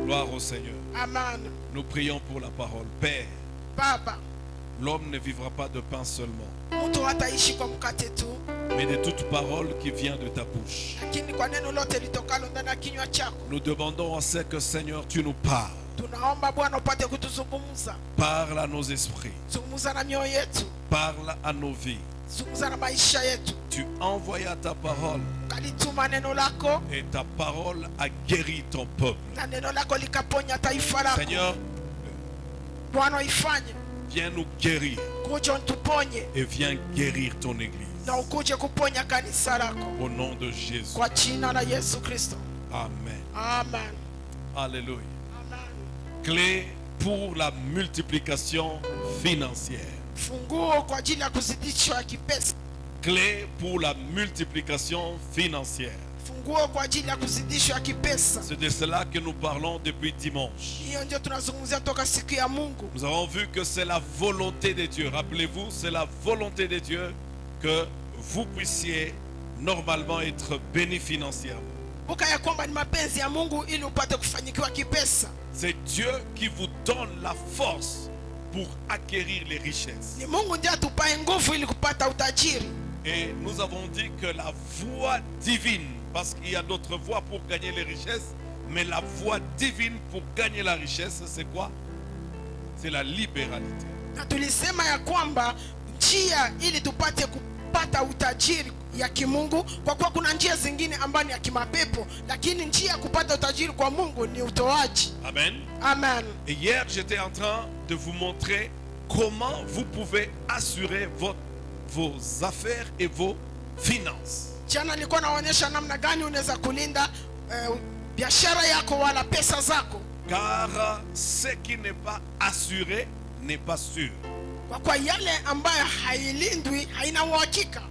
Gloire au Seigneur. Amen. Nous prions pour la parole. Père, Baba, l'homme ne vivra pas de pain seulement, mtu hataishi kwa mkate tu, mais de toute parole qui vient de ta bouche. lakini kwa neno lote litokalo ndani ya kinywa chako. Nous demandons à ce que, Seigneur, tu nous parles. Tunaomba Bwana upate kutuzungumza. Parle à nos esprits. Zungumza na mioyo yetu, Parle à nos vies. zungumza na maisha yetu. Tu envoyas ta parole Kalituma neno lako et ta parole a guéri ton peuple. na neno lako likaponya taifa lako. Seigneur, Bwana ifanye, viens nous guérir kuja utuponye et viens guérir ton église. na ukuje kuponya kanisa lako Au nom de Jésus. kwa jina la Yesu Kristo. Amen. Amen. Alléluia. Amen. Clé pour la multiplication financière. Funguo kwa ajili ya kuzidishwa kipesa. Clé pour la multiplication financière. Funguo kwa ajili ya kuzidishwa kipesa. C'est de cela que nous parlons depuis dimanche. Hiyo ndio tunazungumzia toka siku ya Mungu. Nous avons vu que c'est la volonté de Dieu. Rappelez-vous, c'est la volonté de Dieu que vous puissiez normalement être bénis financièrement. Buka ya kwamba ni mapenzi ya Mungu ili upate kufanyikiwa kipesa. C'est Dieu qui vous donne la force pour acquérir les richesses. Ni Mungu ndiye atupae nguvu ili kupata utajiri. Et nous avons dit que la voie divine, parce qu'il y a d'autres voies pour gagner les richesses, mais la voie divine pour gagner la richesse, c'est quoi? C'est la libéralité. Na tulisema ya kwamba njia ili tupate kupata utajiri ya kimungu, kwa kuwa kuna njia zingine ambazo ni ya kimapepo, lakini njia ya kupata utajiri kwa Mungu ni utoaji. Amen. Amen. Et hier, j'étais en train de vous montrer comment vous pouvez assurer vos affaires et vos finances. Jana nilikuwa naonyesha namna gani unaweza kulinda biashara yako wala pesa zako. Car ce qui n'est pas assuré n'est pas sûr. Kwa kuwa yale ambayo hailindwi haina uhakika.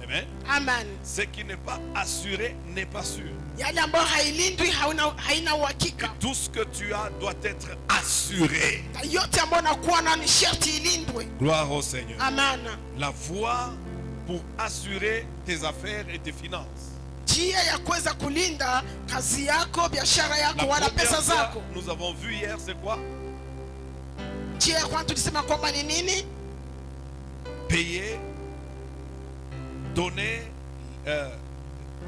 Amen. Amen. Ce qui n'est pas assuré n'est pas sûr. Yale ambayo hailindwi haina uhakika. Tout ce que tu as doit être assuré. Na yote ambayo nakuwa na ni sharti ilindwe. Gloire au Seigneur. Amen. La voie pour assurer tes affaires et tes finances. Njia ya kuweza kulinda kazi yako, biashara La yako wala pesa première zako. fois, nous avons vu hier, c'est quoi? Njia ya kwanza tulisema kwamba ni nini? Payer, donner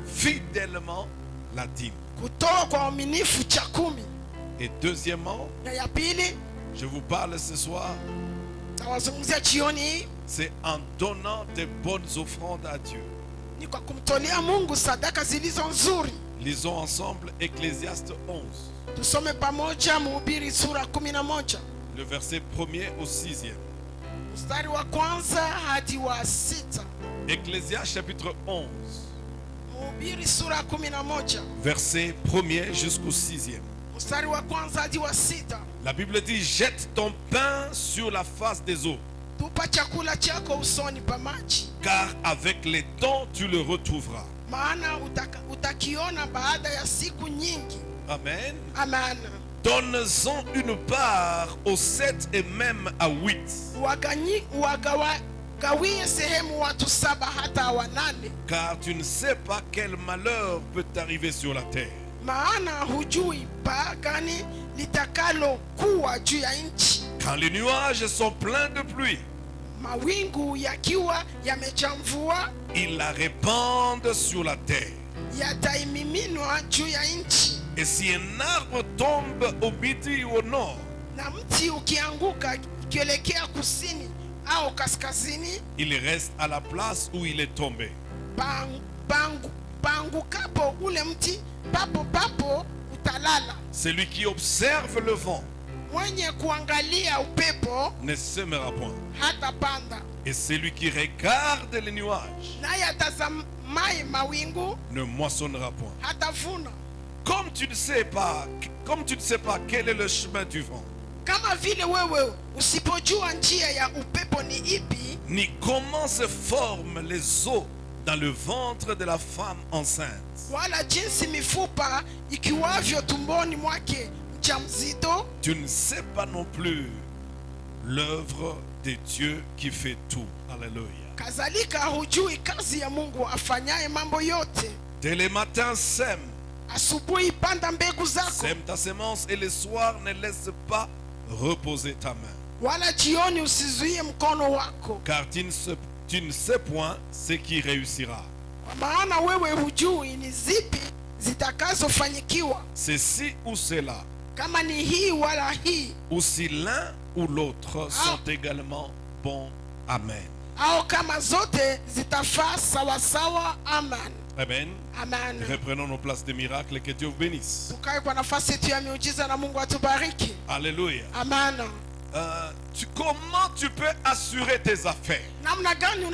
fidèlement la dîme. Kutoa kwa uaminifu cha 10. Et deuxièmement, Na ya pili je vous parle ce soir, tawazungumzia jioni hii c'est en donnant de bonnes offrandes à Dieu. ni kwa kumtolea Mungu sadaka zilizo nzuri. Lisons ensemble Ecclésiaste 11, Tusome pamoja Mhubiri sura 11 le verset 1er au 6e. mstari wa kwanza hadi wa 6. Ecclésiaste chapitre 11, Mhubiri sura 11 verset 1er jusqu'au 6e. mstari wa kwanza hadi wa 6. La Bible dit, jette ton pain sur la face des eaux, Tupa chakula chako usoni pa maji, car avec les temps tu le retrouveras. maana utakiona baada ya siku nyingi. Amen. Amen. Donne-en une part aux 7 et même à 8. Gawie sehemu watu 7 hata 8, Car tu ne sais pas quel malheur peut t'arriver sur la terre. maana hujui baa gani litakalo kuwa juu ya nchi. Quand les nuages sont pleins de pluie, Mawingu yakiwa yamejaa mvua, ils la répandent sur la terre. yataimiminwa juu ya nchi. Et si un arbre tombe au midi ou au nord, Na mti ukianguka ukielekea kusini au kaskazini, il reste à la place où il est tombé. pangukapo ule mti, papo utalala. Celui qui observe le vent Mwenye kuangalia upepo ne semera point. hata panda, Et celui qui regarde les nuages naye atazamaye mawingu ne moissonnera point. hatavuna. Comme tu ne sais pas quel est le chemin du vent, Kama vile wewe usipojua njia ya upepo ni ipi, ni comment se forment les os dans le ventre de la femme enceinte, wala jinsi mifupa ikiwavyo tumboni mwake mjamzito, tu ne sais pas non plus l'œuvre de Dieu qui fait tout. Alléluia. kadhalika hujui kazi ya Mungu afanyaye mambo yote. Dès le matin sème, asubuhi panda mbegu zako, Sème ta sémence et le soir ne laisse pas reposer ta main. wala jioni usizuie mkono wako, Car tu ne sais point ce qui réussira. kwa maana wewe hujui ni zipi zitakazofanyikiwa, Ceci ou cela, kama ni hii wala hii, ou si l'un ou l'autre sont également bons. Amen. au kama zote zitafaa sawasawa. Amen, Amen. amen. Reprenons nos places de miracle et que Dieu vous bénisse. Tukae kwa nafasi yetu ya miujiza na Mungu atubariki. Alléluia. Amen. Comment tu peux assurer tes affaires? Namna gani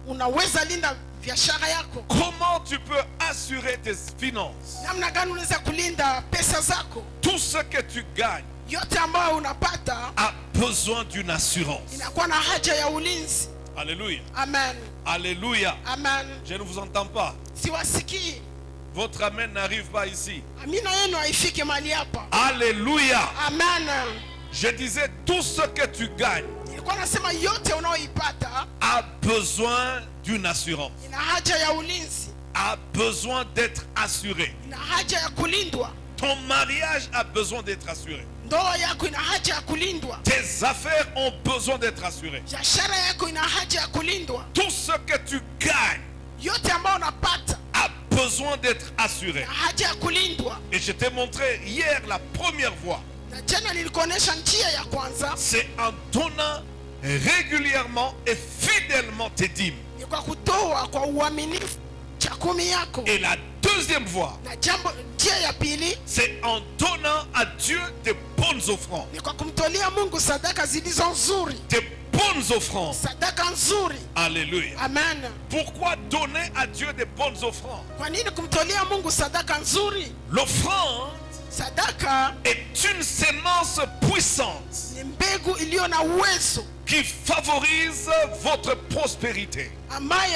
unaweza linda biashara yako? Comment tu peux assurer tes finances? Namna gani unaweza kulinda pesa zako? Tout ce que tu gagnes Yote ambayo unapata a besoin d'une assurance. inakuwa na haja ya ulinzi. Alléluia. Amen, Alléluia. amen. Je ne vous entends pas. Siwasikii. Votre amen n'arrive pas ici. Amina yenu haifiki mahali hapa. Alléluia. Amen. Je disais, tout ce que tu gagnes Nilikuwa nasema yote unaoipata a besoin d'une assurance, ina haja ya ulinzi, a besoin d'être assuré. ina haja ya kulindwa. Ton mariage a besoin d'être assuré. Ndoa yako ina haja ya kulindwa. Tes affaires ont besoin d'être assurées. Biashara yako ina haja ya kulindwa. Tout ce que tu gagnes Yote ambayo unapata a besoin d'être assuré. ina haja ya kulindwa. Et je t'ai montré hier la première voie. Na jana nilikuonesha njia ya kwanza C'est en donnant régulièrement et fidèlement tes dîmes. ni kwa kutoa kwa uaminifu cha kumi yako. Et la deuxième voie, Na njia ya pili c'est en donnant à Dieu des bonnes offrandes. ni kwa kumtolea Mungu sadaka zilizo nzuri, Des bonnes offrandes. sadaka nzuri. Alléluia. Amen. Pourquoi donner à Dieu des bonnes offrandes? Kwa nini kumtolea Mungu sadaka nzuri? L'offrande Sadaka est une sémence puissante ni mbegu iliyo na uwezo qui favorise votre prospérité. ambayo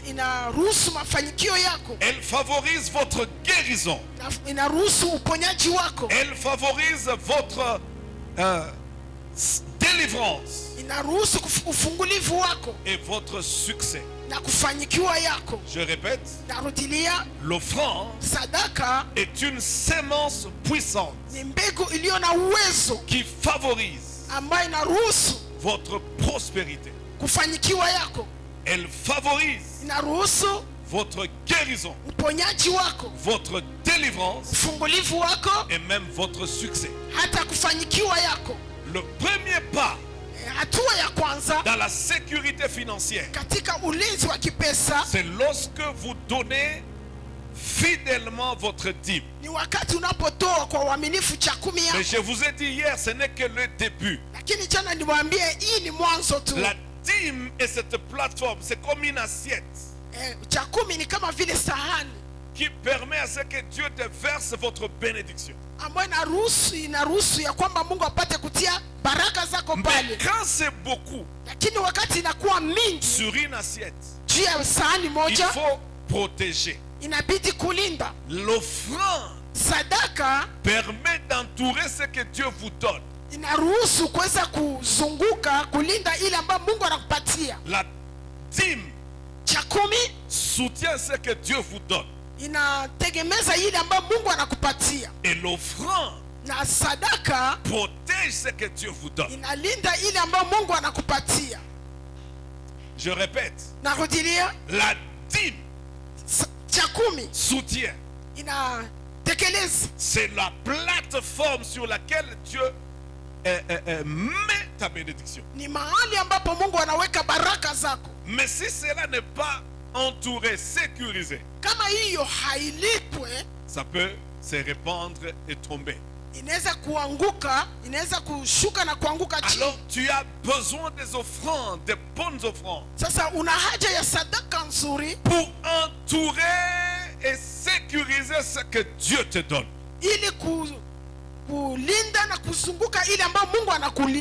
inaruhusu mafanikio yako, Elle favorise votre guérison. inaruhusu uponyaji wako, Elle favorise votre délivrance inaruhusu ufungulivu wako et votre succès. na kufanyikiwa yako. Je répète, Narudilia, l'offrande sadaka est une sémence puissante ni mbegu iliyo na uwezo qui favorise ambayo inaruhusu votre prospérité. kufanyikiwa yako, Elle favorise inaruhusu votre guérison, uponyaji wako, votre délivrance ufungulivu wako, et même votre succès. hata kufanyikiwa yako. Le premier pas Hatua ya kwanza dans la sécurité financière, katika ulinzi wa kipesa c'est lorsque vous donnez fidèlement votre dîme. ni wakati unapotoa kwa uaminifu cha kumi Mais yako. je vous ai dit hier, ce n'est que le début. Lakini jana niwaambie, hii ni mwanzo tu. La dîme et cette plateforme, c'est comme une assiette Cha kumi ni kama vile sahani qui permet à ce que Dieu te verse votre bénédiction. ambayo inaruhusu ya kwamba Mungu apate kutia baraka zako Mais pale. quand c'est beaucoup Lakini wakati inakuwa mingi sur une assiette, juu ya sahani il moja, faut protéger. inabidi kulinda. L'offrande Sadaka permet d'entourer ce que Dieu vous donne. inaruhusu kuweza kuzunguka kulinda ile ambayo Mungu anakupatia. La dîme Cha kumi soutient ce que Dieu vous donne. inategemeza ile ambayo Mungu anakupatia, Et l'offrande na sadaka protège ce que Dieu vous donne. inalinda ile ambayo Mungu anakupatia. Je répète, Narudilia, la dîme cha kumi soutient. inatekeleza, C'est la plateforme sur laquelle Dieu met ta bénédiction. ni mahali ambapo Mungu anaweka baraka zako. Mais si cela n'est pas entouré, sécurisé, Kama hiyo hailipwe, ça peut se répandre et tomber. inaweza kuanguka, inaweza kushuka na kuanguka chini. Alors tu as besoin des offrandes, des bonnes offrandes, Sasa una haja ya sadaka nzuri pour entourer et sécuriser ce que Dieu te donne. ili kulinda na kuzunguka ile ambayo Mungu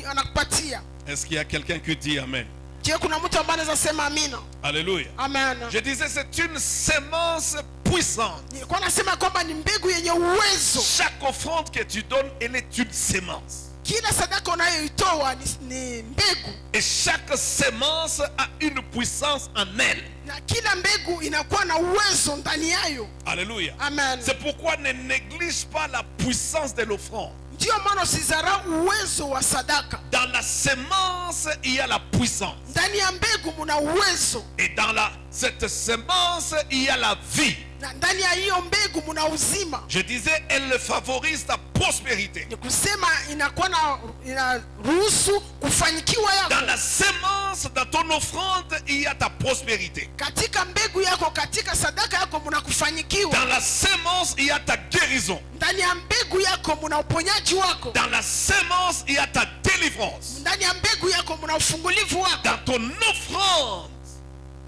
anakupatia. Est-ce qu'il y a quelqu'un qui dit Amen? Je, kuna mtu ambaye anaweza sema amina? Alléluia. Amen. Je disais, c'est une sémence puissante. Nilikuwa nasema kwamba ni mbegu yenye uwezo. Chaque offrande que tu donnes, elle est une sémence. kila sadaka unayoitoa ni mbegu, Et chaque sémence a une puissance en elle. na kila mbegu inakuwa na uwezo ndani yayo. Alléluia. Amen. C'est pourquoi ne néglige pas la puissance de l'offrande. Ndio maana usidharau uwezo wa sadaka. Dans la sémence, il y a la puissance. Ndani ya mbegu muna uwezo, Et dans cette sémence, il y a la vie. na ndani ya hiyo mbegu muna uzima. Je disais, elle favorise ta prospérité. Ni kusema inakuwa na inaruhusu kufanikiwa Dans yako. la sémence, dans ton offrande, il y a ta prospérité. Katika mbegu yako, katika sadaka yako muna kufanikiwa. Dans la sémence, il y a ta guérison. Ndani ya mbegu yako muna uponyaji wako. Dans la sémence, il y a ta délivrance. Ndani ya mbegu yako muna ufungulivu wako. Dans ton offrande,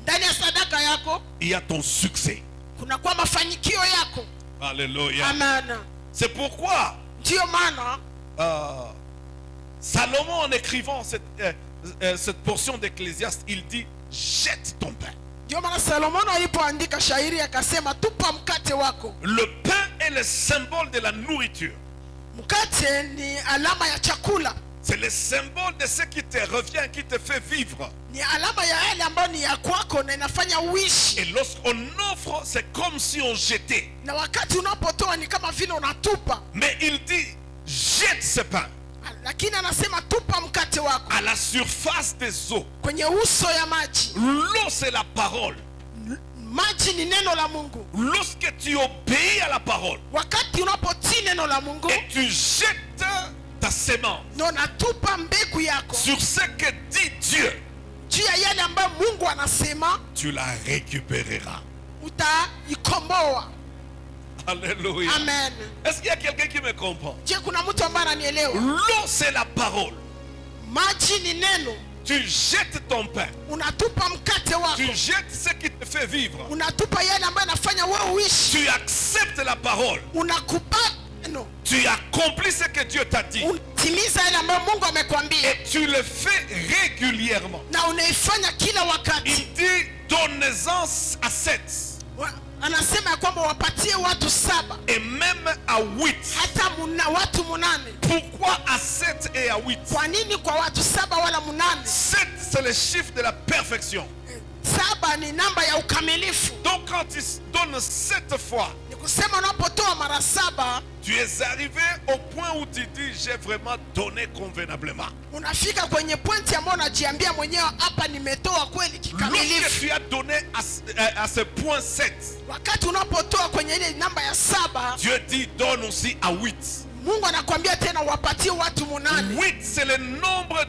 Ndani ya sadaka yako il y a ton succès. kunakuwa mafanikio yako. Alléluia. Amen. C'est pourquoi Ndiyo maana Salomon, en écrivant cette portion d'Ecclésiaste, il dit, jette ton pain. ndio maana Salomono alipoandika shairi akasema, tupa mkate wako. Le pain est le symbole de la nourriture. Mkate ni alama ya chakula, C'est le symbole de ce qui te revient, qui te fait vivre. ni alama ya yale ambayo ni ya kwako na inafanya uishi. Et lorsqu'on offre, c'est comme si on jetait. Na wakati unapotoa ni kama vile unatupa, Mais il dit, jette ce pain lakini anasema tupa mkate wako à la surface des eaux. kwenye uso ya maji. L'eau, c'est la parole. Maji ni neno la Mungu. Lorsque tu obéis à la parole Wakati unapotii neno la Mungu et tu jettes ta sémence na unatupa mbegu yako sur ce que dit Dieu, juu ya yale ambayo Mungu anasema, tu la récupéreras. utaikomboa. Alléluia. Amen. Est-ce qu'il y a quelqu'un qui me comprend? Je, kuna mtu ambaye ananielewa? L'eau, c'est la parole. Maji ni neno. Tu jettes ton pain. Unatupa mkate wako, Tu jettes ce qui te fait vivre. unatupa yale ambayo anafanya wewe uishi. Tu acceptes la parole. Unakubali neno, Tu accomplis ce que Dieu t'a dit. unatimiza yale ambayo Mungu amekwambia, Et tu le fais régulièrement. na unaifanya kila wakati. Il dit, donnez-en à 7. Anasema ya kwamba wapatie watu 7 Et même à 8. hata watu 8. Pourquoi à 7 et à 8? Kwa nini kwa watu 7 wala 8? 7, c'est le chiffre de la perfection. 7 ni namba ya ukamilifu. Donc quand tu donnes 7 fois, Ni kusema unapotoa mara 7 tu es arrivé au point où tu dis, j'ai vraiment donné convenablement. unafika kwenye pointi ambayo unajiambia mwenyewe, hapa nimetoa kweli Lorsque kikamilifu. tu as donné à ce point 7, Wakati unapotoa kwenye ile namba ya 7, Dieu dit, donne aussi à 8. Mungu anakuambia tena wapatie watu 8. 8, c'est le nombre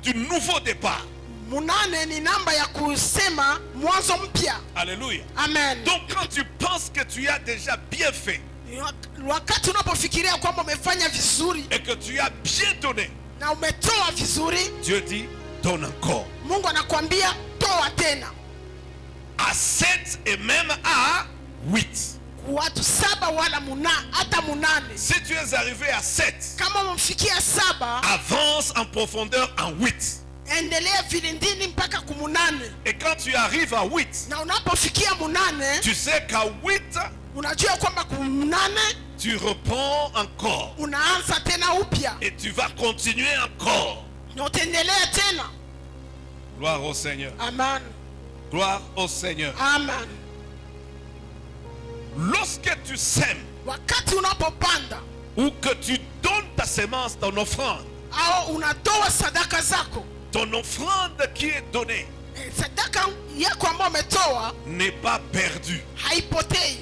du nouveau départ. 8 ni namba ya kusema mwanzo mpya. Alléluia. Amen. Donc quand tu penses que tu as déjà bien fait Wakati unapofikiria kwamba umefanya vizuri et que tu as bien donné, na umetoa vizuri, Dieu dit, donne encore. Mungu anakuambia toa tena. À 7 et même à 8. Watu 7 wala hata 8. Si tu es arrivé à 7, Kama umemfikia 7, avance en profondeur en 8. endelea vilindini mpaka 8. Et quand tu arrives à 8, Na unapofikia 8, tu sais qu'à 8, unajua kwamba 8 tu reprends encore. unaanza tena upya Et tu vas continuer encore. na utaendelea tena. Gloire au Seigneur. Amen. Gloire au Seigneur. Amen. Lorsque tu sèmes Wakati unapopanda ou que tu donnes ta sémence, ton offrande, au unatoa sadaka zako, ton offrande qui est donnée sadaka yako ambayo umetoa n'est pas perdue. haipotei.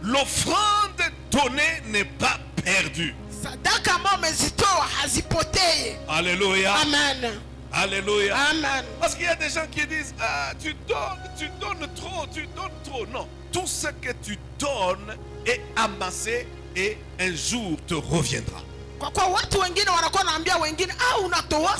L'offrande donnée n'est pas perdue. Sadaka ambayo umezitoa hazipotei. Alléluia. Amen. Alléluia. Amen. Parce qu'il y a des gens qui disent, ah, tu donnes trop, tu donnes trop. Non, tout ce que tu donnes est amassé et un jour te reviendra. Kwa kuwa watu wengine wanakuwa wanaambia wengine, unatoa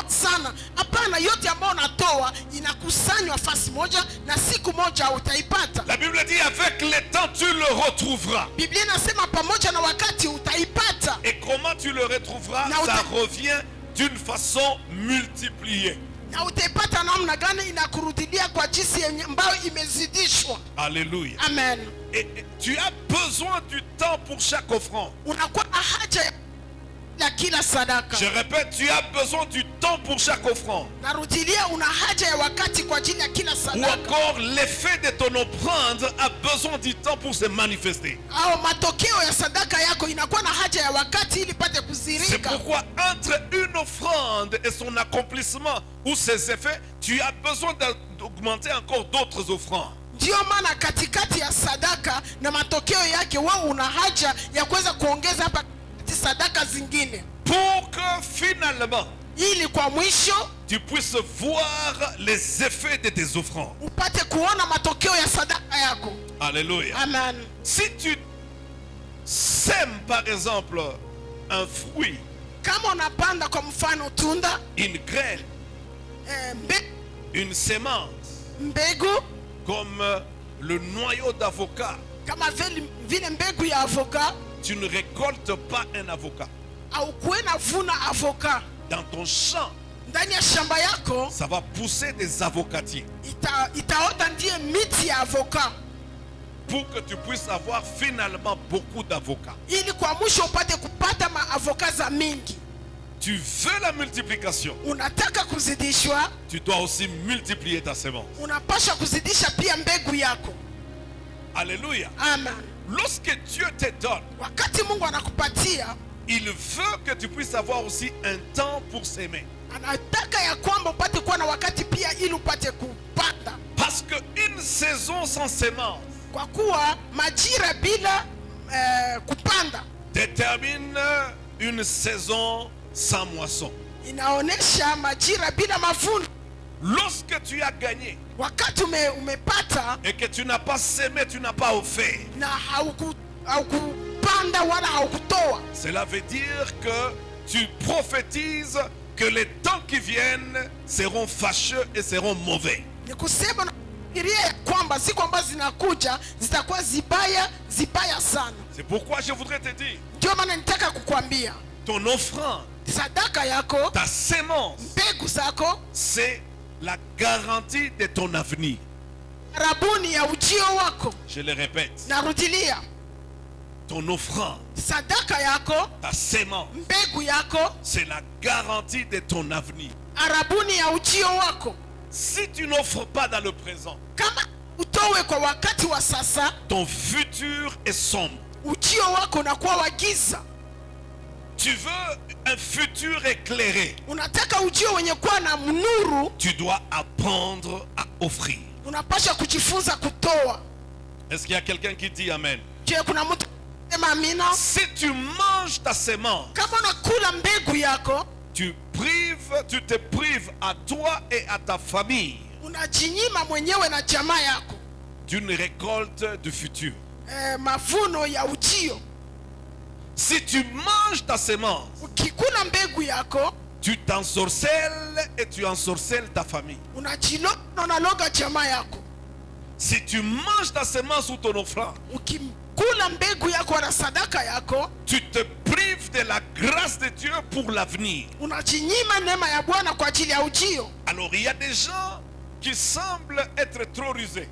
sana. Hapana, yote ambayo unatoa inakusanywa fasi moja na siku moja utaipata. La Bible dit, avec le temps, tu le retrouveras. Biblia inasema pamoja na wakati utaipata. Et comment tu le retrouveras? Ça revient d'une façon multipliée. na utaipata namna gani inakurudilia kwa jinsi yenye ambayo imezidishwa. Alléluia. Amen. Et tu as besoin du temps pour chaque offrande. Unakuwa na haja ya kila sadaka. Je répète, tu as besoin du temps pour chaque offrande. Narudilia, una haja ya wakati kwa ajili ya kila Ou sadaka. encore l'effet de ton offrande a besoin du temps pour se manifester. Au matokeo ya sadaka yako inakuwa na haja ya wakati ili pate C'est kuzirika. pourquoi entre une offrande et son accomplissement ou ses effets, tu as besoin d'augmenter encore d'autres offrandes. Ndio maana katikati ya sadaka na matokeo yake wewe una haja ya kuweza kuongeza hapa sadaka zingine, Pour que finalement ili kwa mwisho tu puisses voir les effets de tes offrandes. upate kuona matokeo ya sadaka yako. Alléluia. Amen. Si tu sèmes par exemple un fruit, Kama unapanda kwa mfano tunda, une graine, une sémence, mbegu comme le noyau d'avocat, kama vile mbegu ya avoka, tu ne récoltes pas un avocat. au kuena vuna avoka Dans ton champ, ndani ya shamba yako, ça va pousser des avocatiers itaota ndiye miti ya avoka, pour que tu puisses avoir finalement beaucoup d'avocats. ili kwa mwisho upate kupata maavoka za mingi. Tu veux la multiplication, Unataka kuzidishwa, tu dois aussi multiplier ta sémence. unapasha kuzidisha pia mbegu yako. Alléluia. Amen. Lorsque Dieu te donne, Wakati Mungu anakupatia, il veut que tu puisses avoir aussi un temps pour s'aimer. anataka ya kwamba upate kuwa na wakati pia ili upate kupanda, Parce qu'une saison sans sémence kwa kuwa majira bila kupanda détermine une saison sans moisson. inaonesha majira bila mavuno. Lorsque tu as gagné Wakati umepata et que tu n'as pas sémé, tu n'as pas offert, na haukupanda wala haukutoa, cela veut dire que tu prophétises que les temps qui viennent seront fâcheux et seront mauvais. ni kusema nafikiria ya kwamba siku ambazo zinakuja zitakuwa zibaya sana. C'est pourquoi je voudrais te dire, Ndio maana nitaka kukwambia ton offrande, sadaka yako, ta sémence, mbegu zako, c'est la garantie de ton avenir. rabuni ya ujio wako. Je le répète, Narudilia, ton offrande, sadaka yako, ta sémence, mbegu yako, c'est la garantie de ton avenir. arabuni ya ujio wako. Si tu n'offres pas dans le présent, Kama utowe kwa wakati wa sasa, ton futur est sombre. ujio wako unakuwa wa giza. Tu veux un futur éclairé, Unataka ujio wenye kuwa na nuru, tu dois apprendre à offrir. unapasha kujifunza kutoa. Est-ce qu'il y a quelqu'un qui dit Amen? Je, kuna mtu sema amina? Si tu manges ta sémence, Kama unakula mbegu yako, tu te prives à toi et à ta famille unajinyima mwenyewe na jamaa yako d'une récolte du futur. mavuno ya ujio. Si tu manges ta sémence, Ukikula mbegu yako, tu t'ensorcelles et tu ensorcelles ta famille. unajiloga na unaloga jamaa yako. Si tu manges ta sémence ou ton offrande, Ukikula mbegu yako na sadaka yako, tu te prives de la grâce de Dieu pour l'avenir. unajinyima neema ya Bwana kwa ajili ya ujio. Alors il y a des gens qui semblent être trop rusés,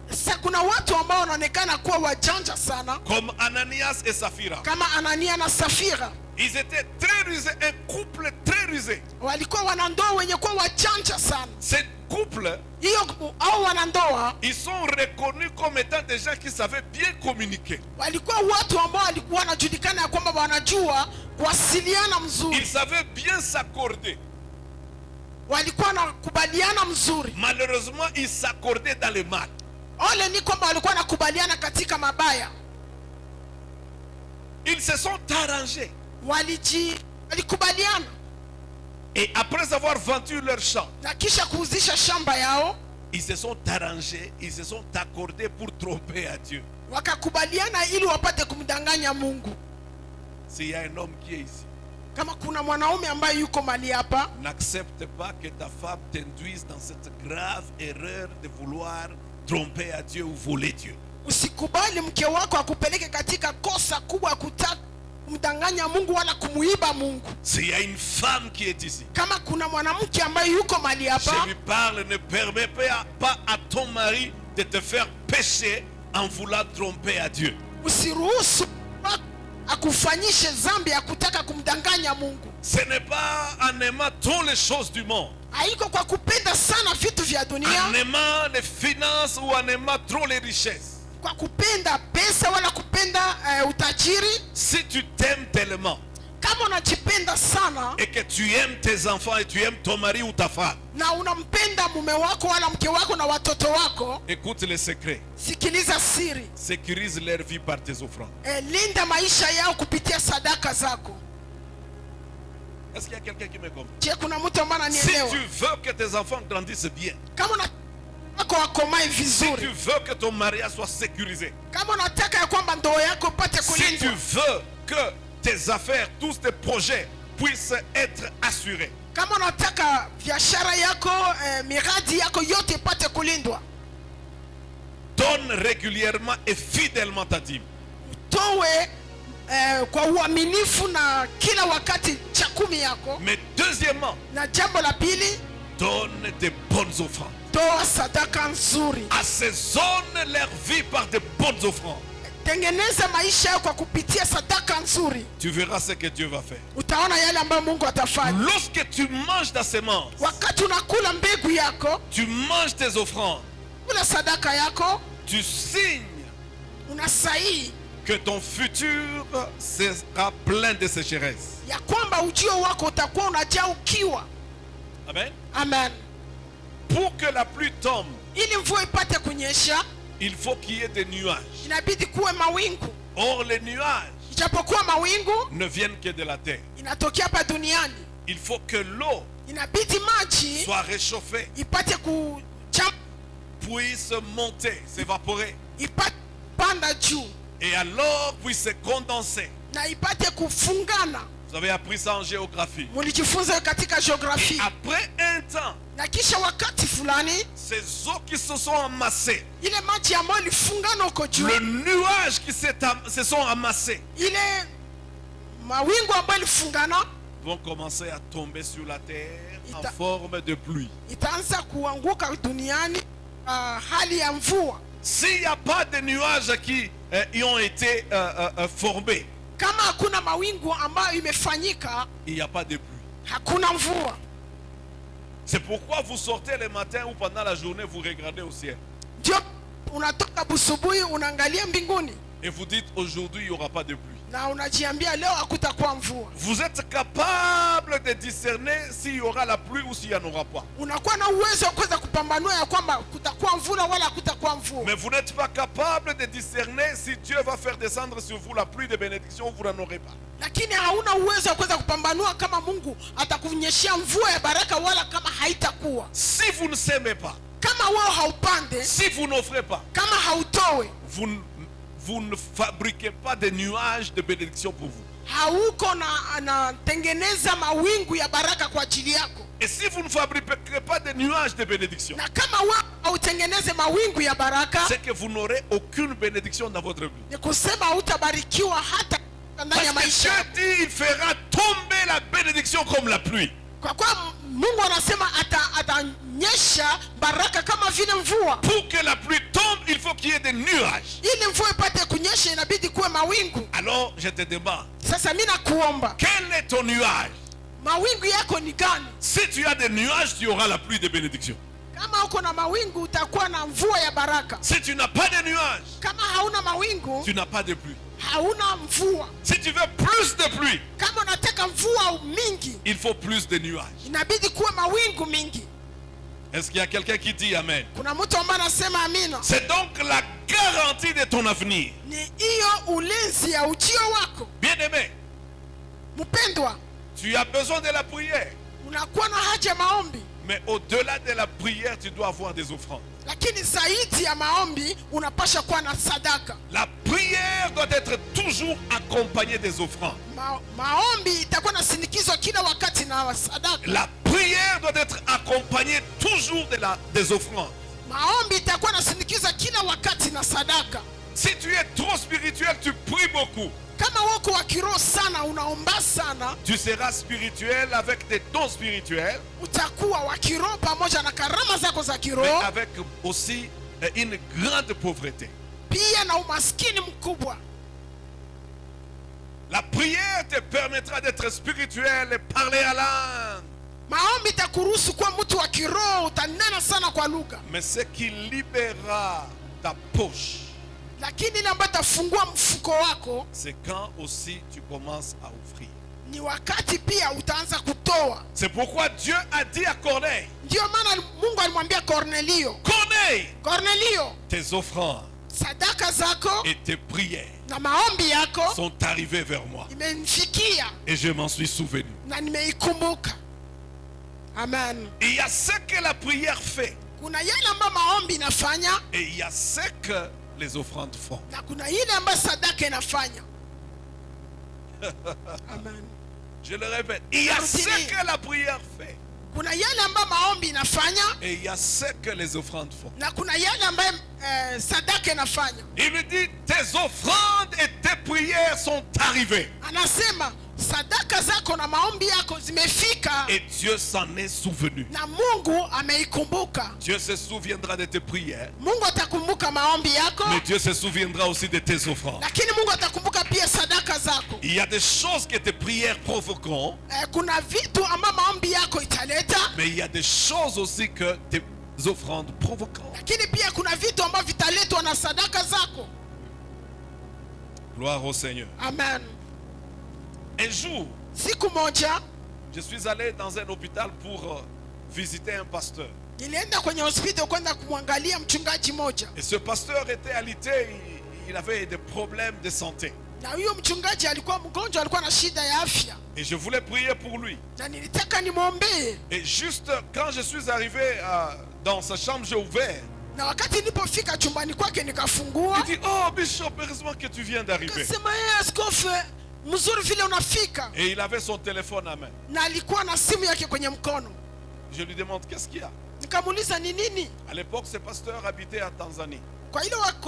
Sasa kuna watu ambao wanaonekana kuwa wajanja sana, comme Ananias et Saphira. kama Anania na Safira. Ils étaient très rusés, un couple très rusé. Walikuwa wanandoa wenye kuwa wajanja sana. Ce couple, Au wanandoa ils sont reconnus comme étant des gens qui savaient bien communiquer. walikuwa watu ambao walikuwa wanajulikana ya kwamba wanajua kuwasiliana mzuri, Ils savaient bien s'accorder. walikuwa wanakubaliana mzuri. Malheureusement, ils s'accordaient dans le mal. Ole ni kwamba walikuwa wanakubaliana katika mabaya. Ils se sont arrangés. Walikubaliana Et après avoir vendu leur champ, na kisha kuuzisha shamba yao, ils se sont arrangés, ils se sont accordés pour tromper à Dieu. wakakubaliana ili wapate kumdanganya Mungu. S'il y a un homme qui est ici, Kama kuna mwanaume ambaye yuko mali hapa, n'accepte pas que ta femme t'induise dans cette grave erreur de vouloir tromper à Dieu ou voler Dieu. usikubali mke wako akupeleke katika kosa kubwa kutaka kumdanganya Mungu wala kumuiba Mungu. S'il y a une femme qui est ici, Kama kuna mwanamke ambaye yuko mahali je hapa, lui parle, ne permets pas à ton mari de te faire pécher en voulant tromper à Dieu. usiruhusu akufanyishe dhambi ya kutaka kumdanganya Mungu. Ce n'est pas en aimant trop les choses du monde, Haiko kwa kupenda sana vitu vya dunia, en aimant les finances ou en aimant trop les richesses. kwa kupenda pesa wala kupenda utajiri. Si tu t'aimes tellement Kama unajipenda sana et que tu aimes tes enfants et tu aimes ton mari ou ta femme, na unampenda mume wako wala mke wako na watoto wako, écoute les secrets. sikiliza siri. Sécurise leur vie par tes offrandes. Linda maisha yao kupitia sadaka zako. Est-ce qu'il y a quelqu'un qui me comprend? Je, kuna mtu ambaye Si ananielewa? tu veux que tes enfants grandissent bien, Kama unataka wakomae si tu vizuri, veux que ton mariage soit sécurisé, kama unataka ya kwamba ndoa yako ipate si tu kulindwa, veux que tes affaires, tous tes projets puissent être assurés, kama unataka biashara yako miradi yako yote ipate kulindwa, donne régulièrement et fidèlement ta dîme. towe kwa uaminifu na kila wakati cha kumi yako. Mais deuxièmement, Na jambo la pili, donne des bonnes offrandes. toa sadaka nzuri. Assaisonne leur vie par de bonnes offrandes. Tengeneza maisha yako kwa kupitia sadaka nzuri. Tu verras ce que Dieu va faire. Utaona yale ambayo Mungu atafanya. Lorsque tu manges ta sémence, Wakati unakula mbegu yako, tu manges tes offrandes, kula sadaka yako, tu signes unasahihi que ton futur sera plein de sécheresse. ya kwamba ujio wako utakuwa unajaa ukiwa. Amen. Amen. Pour que la pluie tombe, Ili mvua ipate kunyesha, il faut qu'il y ait des nuages. inabidi kuwe mawingu. Or, les nuages Ijapokuwa mawingu ne viennent que de la terre. inatokea hapa duniani, Il faut que l'eau inabidi maji soit réchauffée, ipate puisse monter, s'évaporer, ipate panda juu et alors puisse se condenser. na ipate kufungana. Vous avez appris ça en géographie. Mulijifunza katika Et geografia. après un temps, Na kisha wakati fulani, ces eaux qui se sont amassées, ile maji ambayo ilifungana huko juu, le nuage qui se sont amassés, ile mawingu ambayo ilifungana vont commencer à tomber sur la terre en Ita- forme de pluie. itaanza kuanguka duniani hali ya mvua. S'il n'y a pas de nuages qui y ont été formés, Kama hakuna mawingu ambayo imefanyika, il n'y a pas de pluie. hakuna mvua. C'est pourquoi vous sortez le matin ou pendant la journée, vous regardez au ciel. Ndio unatoka busubuhi unaangalia mbinguni Et vous dites, aujourd'hui, il n'y aura pas de pluie. na unajiambia leo hakutakuwa mvua. Vous êtes capable de discerner s'il y aura la pluie ou s'il n'y en aura pas. Unakuwa na uwezo wa kuweza kupambanua ya kwamba kutakuwa mvua wala hakutakuwa mvua. Mais vous n'êtes pas capable de discerner si Dieu va faire descendre sur vous la pluie de bénédiction ou vous n'en aurez pas. Lakini hauna uwezo wa kuweza kupambanua kama Mungu atakunyeshea mvua ya baraka wala kama haitakuwa. Si vous ne semez pas, Kama wewe haupande, si vous n'offrez pas, kama hautoe, vous ne fabriquez pas de nuages de bénédiction pour vous. hauko na tengeneza mawingu ya baraka kwa ajili yako. Et si vous ne fabriquez pas de nuages de bénédiction, Na kama wewe hautengeneze mawingu ya baraka, c'est que vous n'aurez aucune bénédiction dans votre vie. ni kusema hautabarikiwa hata ndani ya Parce que maisha. Dieu dit, il fera tomber la bénédiction comme la pluie. Kwa kuwa Mungu anasema atanyesha baraka kama vile mvua. Pour que la pluie tombe, il faut qu'il y ait des nuages. Ili mvua ipate kunyesha inabidi kuwe mawingu. Alors, je te demande, Sasa mimi nakuomba, quel est ton nuage? mawingu yako ni gani? Si tu as des nuages, tu auras la pluie de bénédiction. Kama uko na mawingu utakuwa na mvua ya baraka. Si tu n'as pas de nuages, Kama hauna mawingu tu n'as pas de pluie. hauna mvua. Si tu veux plus de pluie, Kama unataka mvua mingi il faut plus de nuages. inabidi kuwe mawingu mingi. Est-ce qu'il y a quelqu'un qui dit Amen? Kuna mtu ambaye anasema amina. C'est donc la garantie de ton avenir. Ni hiyo ulinzi ya ujio wako. Bien-aimé, Mpendwa, tu as besoin de la prière. unakuwa na haja ya maombi, Mais au-delà de la prière, tu dois avoir des offrandes. lakini zaidi ya maombi unapasha kuwa na sadaka. La prière doit être toujours accompagnée des offrandes. Maombi itakuwa na sindikizwa kila wakati na sadaka. La prière doit être accompagnée toujours des offrandes. Maombi itakuwa na sindikizwa kila wakati na sadaka. Si tu es trop spirituel, tu pries beaucoup, kama wako wa kiroho sana, unaomba sana, tu seras spirituel avec tes dons spirituels, utakuwa wa kiroho pamoja na karama zako za mais kiroho, avec aussi une grande pauvreté. pia na umaskini mkubwa. La prière te permettra d'être spirituel et parler à langue. Maombi itakuruhusu kuwa mtu wa kiroho, utanena sana kwa lugha. Mais ce qui libérera ta poche, Lakini ile ambayo itafungua mfuko wako c'est quand aussi tu commences à offrir. ni wakati pia utaanza kutoa. C'est pourquoi Dieu a dit à Corneille, Ndio maana Mungu alimwambia Kornelio, Corneille, Kornelio, tes offrandes sadaka zako et tes prières na maombi yako sont arrivées vers moi imenifikia et je m'en suis souvenu. na nimeikumbuka. Amen. Il y a ce que la prière fait Kuna yale ambayo maombi inafanya et il y a ce que les offrandes font. na kuna ile ambayo sadaka inafanya. Amen. Je le répète, il y a ce que la prière fait Kuna yale ambayo maombi inafanya et il y a ce que les offrandes font. na kuna yale ambayo sadaka inafanya. Il lui dit, tes offrandes et tes prières sont arrivées. Anasema sadaka zako na maombi yako zimefika Et Dieu s'en est souvenu. na Mungu ameikumbuka. Dieu se souviendra de tes prières, Mungu atakumbuka maombi yako, mais Dieu se souviendra aussi de tes offrandes. lakini Mungu atakumbuka pia sadaka zako. Il y a des choses que tes prières provoqueront, Kuna vitu ambavyo maombi yako italeta, mais il y a des choses aussi que tes offrandes provoqueront. lakini pia kuna vitu ambavyo vitaletwa na sadaka zako. Gloire au Seigneur. Amen. Un jour, Siku moja je suis allé dans un hôpital pour visiter un pasteur. nilienda kwenye hospitali kwenda kumwangalia mchungaji moja, Et ce pasteur était alité, il avait des problèmes de santé. na huyo mchungaji alikuwa mgonjwa, alikuwa na shida ya afya, Et je voulais prier pour lui. na nilitaka nimwombee. Et juste quand je suis arrivé dans sa chambre, j'ai ouvert. Na wakati nilipofika chumbani kwake nikafungua, Il dit, oh Bishop, heureusement que tu viens d'arriver. kasema yeye askofu, mzuri vile unafika. Et il avait son téléphone à main. Na alikuwa na simu yake kwenye mkono. Je lui demande, qu'est-ce qu'il y a? Nikamuuliza ni nini. À l'époque, ce pasteur habitait à Tanzanie, Kwa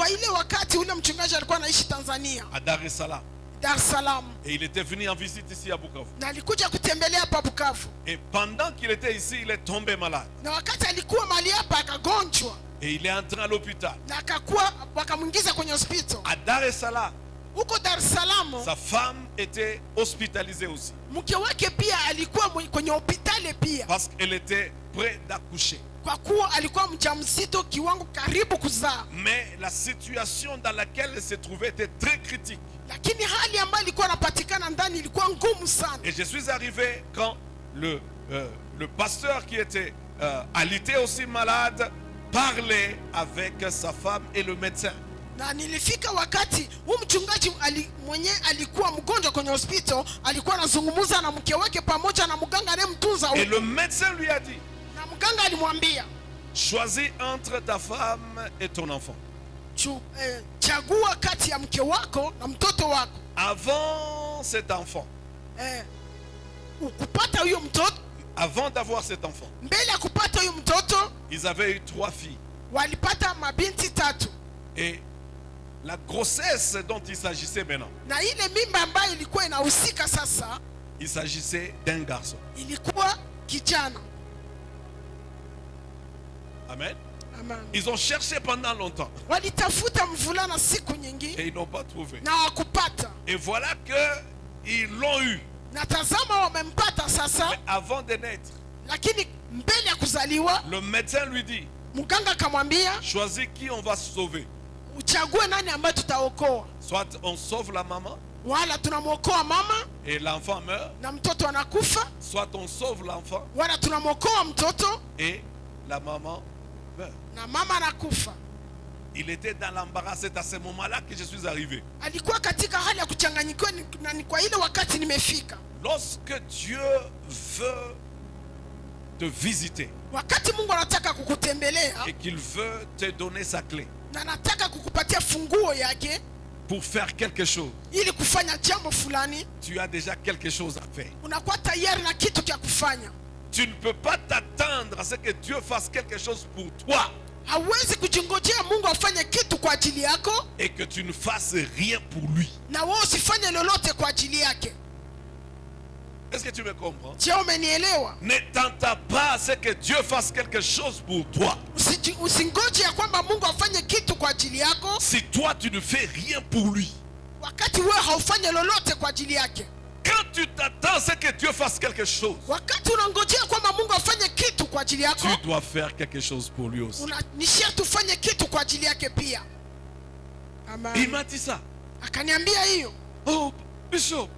ile wakati ule mchungaji alikuwa anaishi Tanzania, à Dar es Salaam. Dar es Salaam, Et il était venu en visite ici à Bukavu. na alikuja kutembelea hapa Bukavu. Et pendant qu'il était ici, il est tombé malade. Na wakati alikuwa mahali hapa akagonjwa, Et il est entré à l'hôpital. na akakuwa wakamwingiza kwenye hospitali. À Dar es Salaam, Huko Dar es Salaam sa femme était hospitalisée aussi. mke wake pia alikuwa kwenye hospitali pia, Parce qu'elle était près d'accoucher. kwa kuwa alikuwa mjamzito kiwango karibu kuzaa. Mais la situation dans laquelle elle se trouvait était très critique. Lakini hali ambayo ilikuwa inapatikana ndani ilikuwa ngumu sana. Et je suis arrivé quand le pasteur qui était alité aussi malade parlait avec sa femme et le médecin. Na nilifika wakati huyu mchungaji mwenye alikuwa mgonjwa kwenye hospital alikuwa anazungumza na mke wake pamoja na mganga anayemtunza Et huko. le médecin lui a dit, Na mganga alimwambia, choisis entre ta femme et ton enfant. Chagua kati ya mke wako na mtoto wako. Avant cet enfant, Kupata huyo mtoto, avant d'avoir cet enfant, mbele ya kupata huyo mtoto ils avaient eu 3 filles. walipata mabinti 3. Et la grossesse dont il s'agissait maintenant, Na ile mimba ambayo ilikuwa inahusika sasa il s'agissait d'un garçon. ilikuwa kijana. Amen. Amen. Ils ont cherché pendant longtemps Walitafuta mvulana siku nyingi et ils n'ont pas trouvé. na wakupata. Et voilà que ils l'ont eu. Na tazama wamempata sasa, Mais avant de naître, lakini mbele ya kuzaliwa le médecin lui dit, mganga akamwambia, choisis qui on va sauver. uchague nani ambaye tutaokoa. Soit on sauve la maman Wala tunamwokoa mama et l'enfant meurt, na mtoto anakufa, soit on sauve l'enfant wala tunamwokoa mtoto et la maman meurt. na mama anakufa. Il était dans l'embarras. C'est à ce moment-là que je suis arrivé. Alikuwa katika hali ya kuchanganyikiwa, na ni kwa ile wakati nimefika. Lorsque Dieu veut te visiter Wakati Mungu anataka kukutembelea et qu'il veut te donner sa clé na anataka kukupatia funguo yake pour faire quelque chose, ili kufanya jambo fulani, tu as déjà quelque chose à faire. unakuwa tayari na kitu cha kufanya. Tu ne peux pas t'attendre à ce que Dieu fasse quelque chose pour toi. hauwezi kujingojea Mungu afanye kitu kwa ajili yako et que tu ne fasses rien pour lui. na wewe usifanye lolote kwa ajili yake. Est-ce que tu me comprends? Je, umenielewa? Ne t'entends pas à ce que Dieu fasse quelque chose pour toi. Usingoje ya kwamba Mungu afanye kitu kwa ajili yako Si toi tu ne fais rien pour lui. wakati wewe haufanye lolote kwa ajili yake. Quand tu t'attends à ce que Dieu fasse quelque chose, Wakati unangojea kwamba Mungu afanye kitu kwa ajili yako, tu dois faire quelque chose pour lui aussi. ni sharti ufanye kitu kwa ajili yake pia. Il Amen. m'a dit ça. Akaniambia hiyo, Oh, Bishop,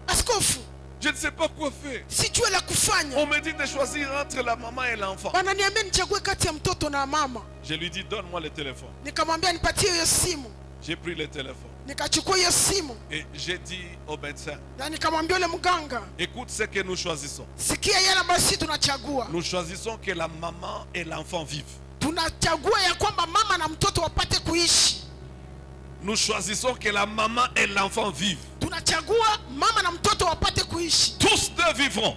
askofu, je ne sais pas quoi faire. sijue la kufanya. On me dit de choisir entre la maman et l'enfant. Wananiambia nichague kati ya mtoto na mama. Je lui dis, donne-moi le téléphone. Nikamwambia nipatie hiyo simu. J'ai pris le téléphone. Nikachukua hiyo simu Et j'ai dit au médecin, na nikamwambia yule mganga, écoute ce que nous choisissons. sikia yale ambayo sisi tunachagua. Nous choisissons que la maman et l'enfant vivent. Tunachagua ya kwamba mama na mtoto wapate kuishi. Nous choisissons que la maman et l'enfant vivent. Tunachagua mama na mtoto wapate kuishi. Tous deux vivront.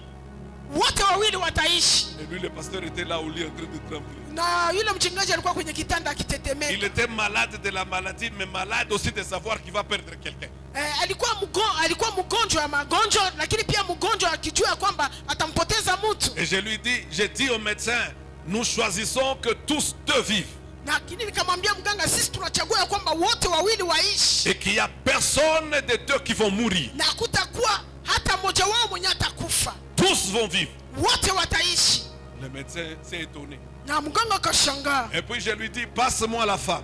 Wote wawili wataishi. Et lui, le pasteur était là au lit en train de trembler. Na yule mchungaji alikuwa kwenye kitanda Il akitetemeka. était malade de la maladie, mais malade aussi de savoir qu'il va perdre quelqu'un. Alikuwa mgonjwa ya magonjwa, lakini pia mgonjwa akijua kwamba atampoteza mtu. Et j'ai dit au médecin, nous choisissons que tous deux vivent. Lakini nikamwambia mganga, sisi tunachagua ya kwamba wote wawili waishi. Et qu'il n'y a personne des deux qui vont mourir. Na kutakuwa hata mmoja wao mwenye atakufa. Tous vont vivre. Wote wataishi. Le médecin s'est étonné. Na mganga akashangaa. Et puis je lui dis, passe-moi la femme.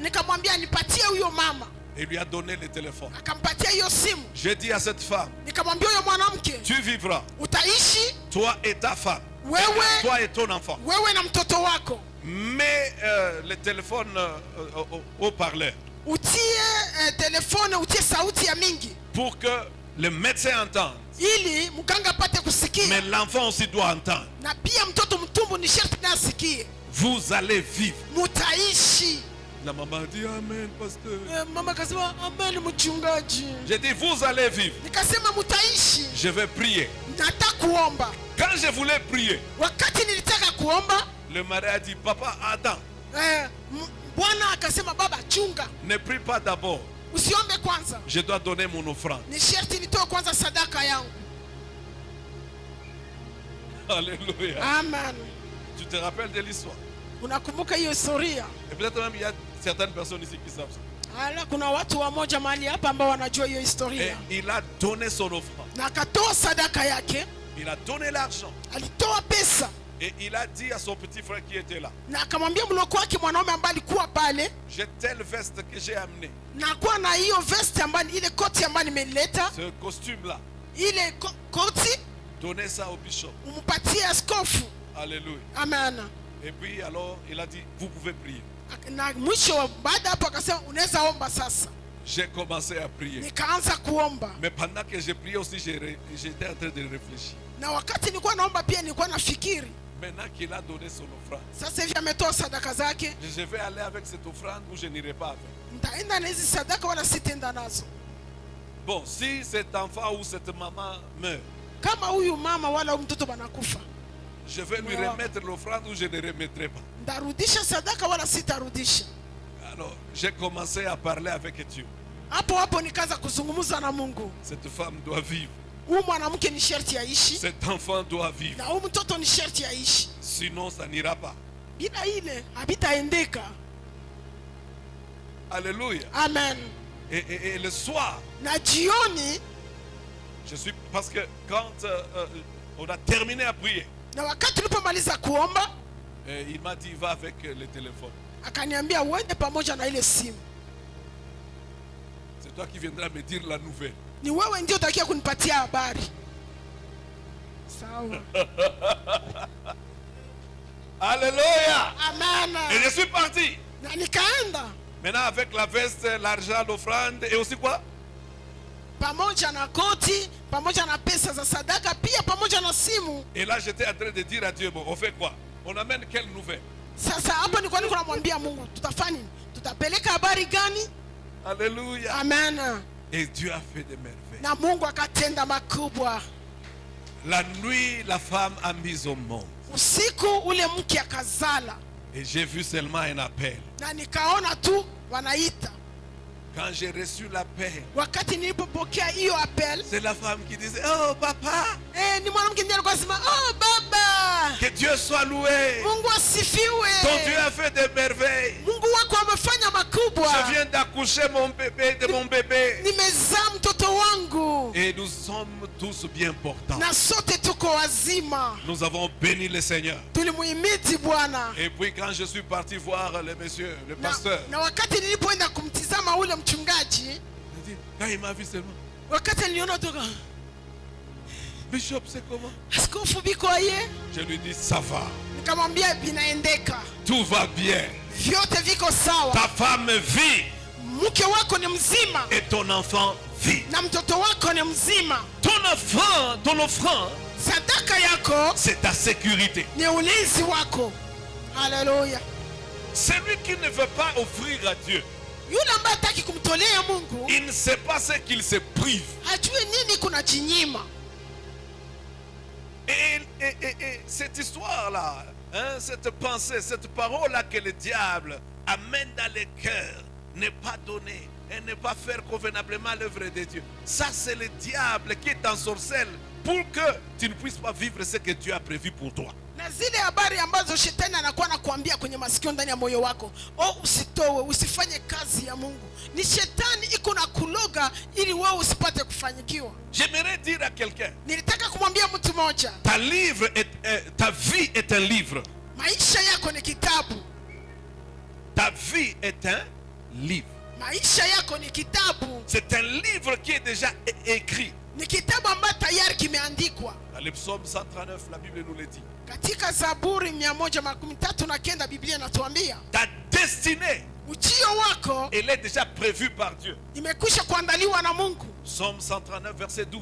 Nikamwambia nipatie huyo mama. Et lui a donné le téléphone. Akampatia hiyo simu. J'ai dit à cette femme, Nikamwambia huyo mwanamke, tu vivras, utaishi toi et ta femme, wewe, toi et ton enfant. wewe na mtoto wako. Mets le téléphone au parleur Utie telefone, utie sauti ya mingi pour que le médecin entende. ili mganga apate kusikia. Mais l'enfant aussi doit entendre. Na pia mtoto mtumbu ni sharti na asikie. Vous allez vivre. Mutaishi. La maman dit amen, pasteur. Mama kasema amen mchungaji. J'ai dit vous allez vivre. Nikasema mutaishi. Je vais prier. Nataka kuomba. Quand je voulais prier, Wakati nilitaka kuomba, le mari a dit papa attends. Bwana akasema baba chunga. Ne prie pas d'abord. Usiombe kwanza. Je dois donner mon offrande. Ni sharti nitoe kwanza sadaka yangu. Alléluia. Amen. Tu te rappelles de l'histoire? Unakumbuka hiyo historia? Et peut-être même il y a certaines personnes ici qui savent ça. Ala, kuna watu wamoja mahali hapa ambao wanajua hiyo Et historia. il a donné son offrande. Na akatoa sadaka yake, Il a donné l'argent. alitoa pesa Et il a dit à son petit frère qui était là, na akamwambia mloko wake mwanaume ambaye alikuwa pale, j'ai telle veste que j'ai amenée. na kuwa na hiyo vest ambayo ile koti ambayo nimeleta, Ce costume-là, ile koti donnez ça au bishop. umpatie askofu. Alléluia. Amen. Et puis alors, il a dit, vous pouvez prier. Na mwisho baada hapo akasema unaweza omba sasa. J'ai commencé à prier. Nikaanza kuomba. Mais pendant que je priais aussi, j'étais en train de réfléchir. Na wakati nilikuwa naomba pia nilikuwa nafikiri, Maintenant qu'il a donné son offrande, sasa hivi ametoa sadaka zake, je vais aller avec cette offrande ou je n'irai pas avec. nitaenda na hizi sadaka wala sitenda nazo. Bon, si cet enfant ou cette maman meurt, Kama huyu mama wala huyu mtoto banakufa, je vais lui remettre l'offrande ou je ne remettrai pas. ndarudisha sadaka wala sitarudisha. Alors, j'ai commencé à parler avec Dieu. Hapo hapo nikaanza kuzungumza na Mungu. Cette femme doit vivre. Huyu mwanamke ni sharti aishi, Cet enfant doit vivre. na huyu mtoto ni sharti aishi. Sinon, ça n'ira pas. Bila ile habitaendeka. Alléluia. Amen. Et le soir, Na jioni, parce que quand on a terminé à prier, na wakati tulipomaliza kuomba, il m'a dit, va avec le téléphone. akaniambia uende pamoja na ile simu. C'est toi qui viendras me dire la nouvelle. Ni wewe ndio utakia kunipatia habari. Sawa. Alléluia. Amen. Et je suis parti. Na nikaenda Maintenant avec la veste, l'argent, l'offrande et aussi quoi? pamoja na koti, pamoja na pesa za sadaka, pia pamoja na simu. Et là j'étais en train de dire à Dieu, bon, on fait quoi? On amène quelle nouvelle? Sasa hapo nilikuwa niko namwambia Mungu, tutafanya nini? Tutapeleka habari gani? Alléluia. Amen. Et Dieu a fait des merveilles. Na Mungu akatenda makubwa. La nuit, la femme a mis au monde. Usiku ule mke akazala. Et j'ai vu seulement un appel. na nikaona tu wanaita. Quand j'ai reçu l'appel, Wakati nilipopokea hiyo appel, c'est la femme qui disait, oh papa, ni mwanamke ndiye alikuwa anasema, oh baba, que Dieu soit loué. Mungu asifiwe. Ton Dieu a fait des merveilles. Mungu wako amefanya makubwa. Je viens d'accoucher mon bébé, de mon bébé. Nimezaa mtoto wangu. Et nous sommes tous bien portants. Na sote tuko wazima. Nous avons béni le Seigneur. Tulimuhimidi Bwana. Et puis quand je suis parti voir le monsieur, le pasteur, Na wakati nilipoenda kumtizama ule mchungaji, il dit, quand il m'a vu seulement, wakati niliona toka, Bishop, c'est comment? askofu biko aye? Je lui dis, ça va. Nikamwambia vinaendeka. Tout va bien. Vyote viko sawa. Ta femme vit Mke wako ni mzima. et ton enfant vit. Na mtoto wako ni mzima. Ton offrande, Sadaka yako c'est ta sécurité. ni ulinzi wako. Haleluya. Celui qui ne veut pas offrir à Dieu, Yule ambaye hataki kumtolea Mungu, il ne sait pas ce qu'il se prive. hajui nini kuna jinyima. Et cette histoire-là, hein, cette pensée, cette parole-là que le diable amène dans les cœurs, n'est pas donnée et ne pas faire convenablement l'œuvre de Dieu. Ça, c'est le diable qui est en sorcelle pour que tu ne puisses pas vivre ce que Dieu a prévu pour toi. Na zile habari ambazo shetani anakuwa anakuambia kwenye masikio ndani ya moyo wako, usitowe, usifanye kazi ya Mungu, ni shetani iko na kuloga ili wewe usipate kufanyikiwa. J'aimerais dire à quelqu'un, Nilitaka kumwambia mtu mmoja, ta vie est un livre. maisha yako ni kitabu. Ta vie est un livre. Maisha yako ni kitabu. C'est un livre qui est déjà écrit. Ni kitabu ambacho tayari kimeandikwa. Dans le psaume 139, la Bible nous le dit. Katika Zaburi 139 Biblia inatuambia, Ta destinée, ujio wako elle est déjà prévue par Dieu. imekwisha kuandaliwa na Mungu. Psaume 139, verset 12.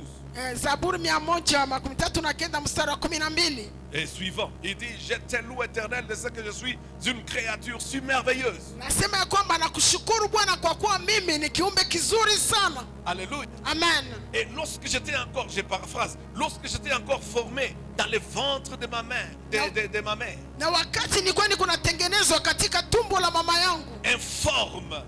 Zaburi 139 mstari wa 12. Et suivant, il dit, je te loue éternel de ce que je suis une créature si merveilleuse. Nasema ya kwamba nakushukuru Bwana kwa kuwa mimi ni kiumbe kizuri sana. Alléluia. Amen. Et lorsque j'étais encore, je paraphrase, lorsque j'étais encore formé dans le ventre de ma mère, de ma mère, Na wakati nilikuwa niko natengenezwa katika tumbo la mama yangu, informe,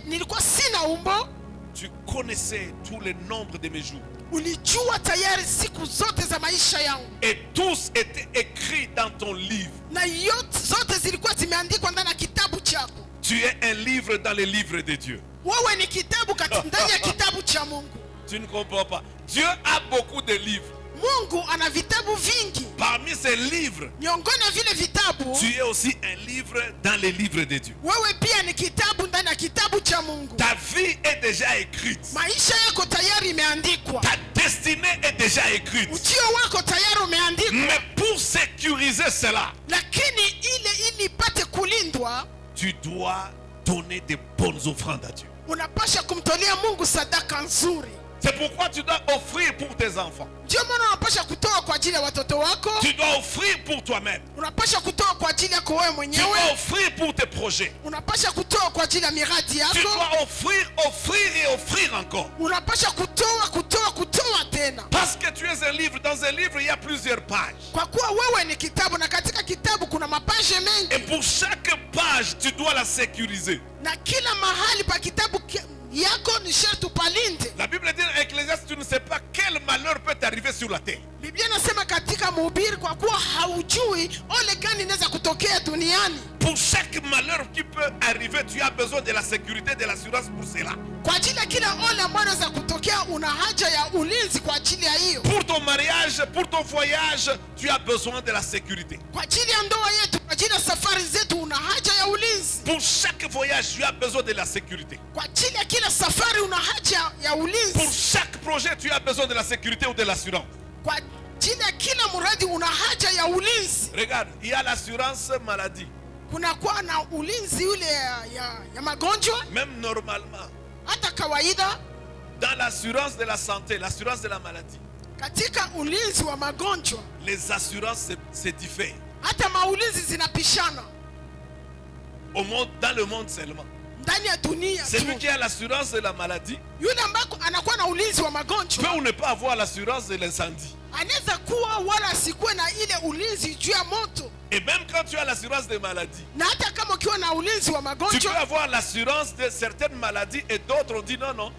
nilikuwa sina umbo, tu connaissais tout le nombre de mes jours. ulijua tayari siku zote za maisha yangu. Et tous étaient écrits dans ton livre. Na yote zote zilikuwa zimeandikwa ndani ya kitabu chako. Tu es un livre dans les livres de Dieu. Wewe ni kitabu ndani ya kitabu cha Mungu. Tu ne comprends pas. Dieu a beaucoup de livres. Mungu ana vitabu vingi. Parmi ces livres, Miongoni ya vile vitabu, tu es aussi un livre dans les livres de Dieu. wewe pia ni kitabu ndani ya kitabu cha Mungu. Ta vie est déjà écrite. Maisha yako tayari imeandikwa. Ta destinée est déjà écrite. Ujio wako tayari umeandikwa. Mais pour sécuriser cela, Lakini ili ipate kulindwa, tu dois donner de bonnes offrandes à Dieu. unapasha kumtolea Mungu sadaka nzuri. C'est pourquoi tu dois offrir pour tes enfants. Ndio maana unapasha kutoa kwa ajili ya watoto wako. Tu dois offrir pour toi-même. Unapasha kutoa kwa ajili yako wewe Tu mwenyewe. dois offrir pour tes projets. Unapasha kutoa kwa ajili ya miradi Tu yako. dois offrir et offrir encore. Unapasha kutoa tena. Parce que tu es un livre. Dans un livre, il y a plusieurs pages. Kwa kuwa wewe ni kitabu, na katika kitabu kuna mapaje Et mengi, pour chaque page, tu dois la sécuriser. na kila mahali pa kitabu yako ni sharti upalinde. La Bible dit dans Ecclésiaste, tu ne sais pas quel malheur peut t'arriver sur la terre. Biblia inasema katika Mhubiri, kwa kuwa haujui ole gani inaweza kutokea duniani. Pour chaque malheur qui peut arriver, tu as besoin de la sécurité, de l'assurance pour cela. Kwa ajili ya kila ole ambayo inaweza kutokea, una haja ya ulinzi kwa ajili ya hiyo. Pour ton mariage, pour ton voyage, tu as besoin de la sécurité. Kwa ajili ya ndoa yetu, kwa ajili ya safari zetu, una haja ya ulinzi. Pour chaque voyage, tu as besoin de la sécurité. Kwa ajili ya kila safari una haja ya Pour ulinzi. chaque projet, tu as besoin de la sécurité ou de l'assurance. Kwa ajili ya kila mradi una haja ya ulinzi. Regarde, il y a l'assurance maladie. Kunakuwa na ulinzi ule ya magonjwa, Même normalement, hata kawaida. dans l'assurance de la santé, l'assurance de la maladie, Katika ulinzi wa magonjwa, les assurances se diffèrent. hata maulinzi zinapishana. Dans le monde seulement. ndani ya dunia C'est lui tu. qui a l'assurance de la maladie Yule ambako anakuwa na ulinzi wa peut magonjwa ou ne pas avoir l'assurance de l'incendie. anaweza kuwa wala asikuwe na ile ulinzi juu ya moto. Et même quand tu as l'assurance des maladies, Na hata kama ukiwa na ulinzi wa tu peux magonjwa, avoir l'assurance de certaines maladies et d'autres ont dit non, non,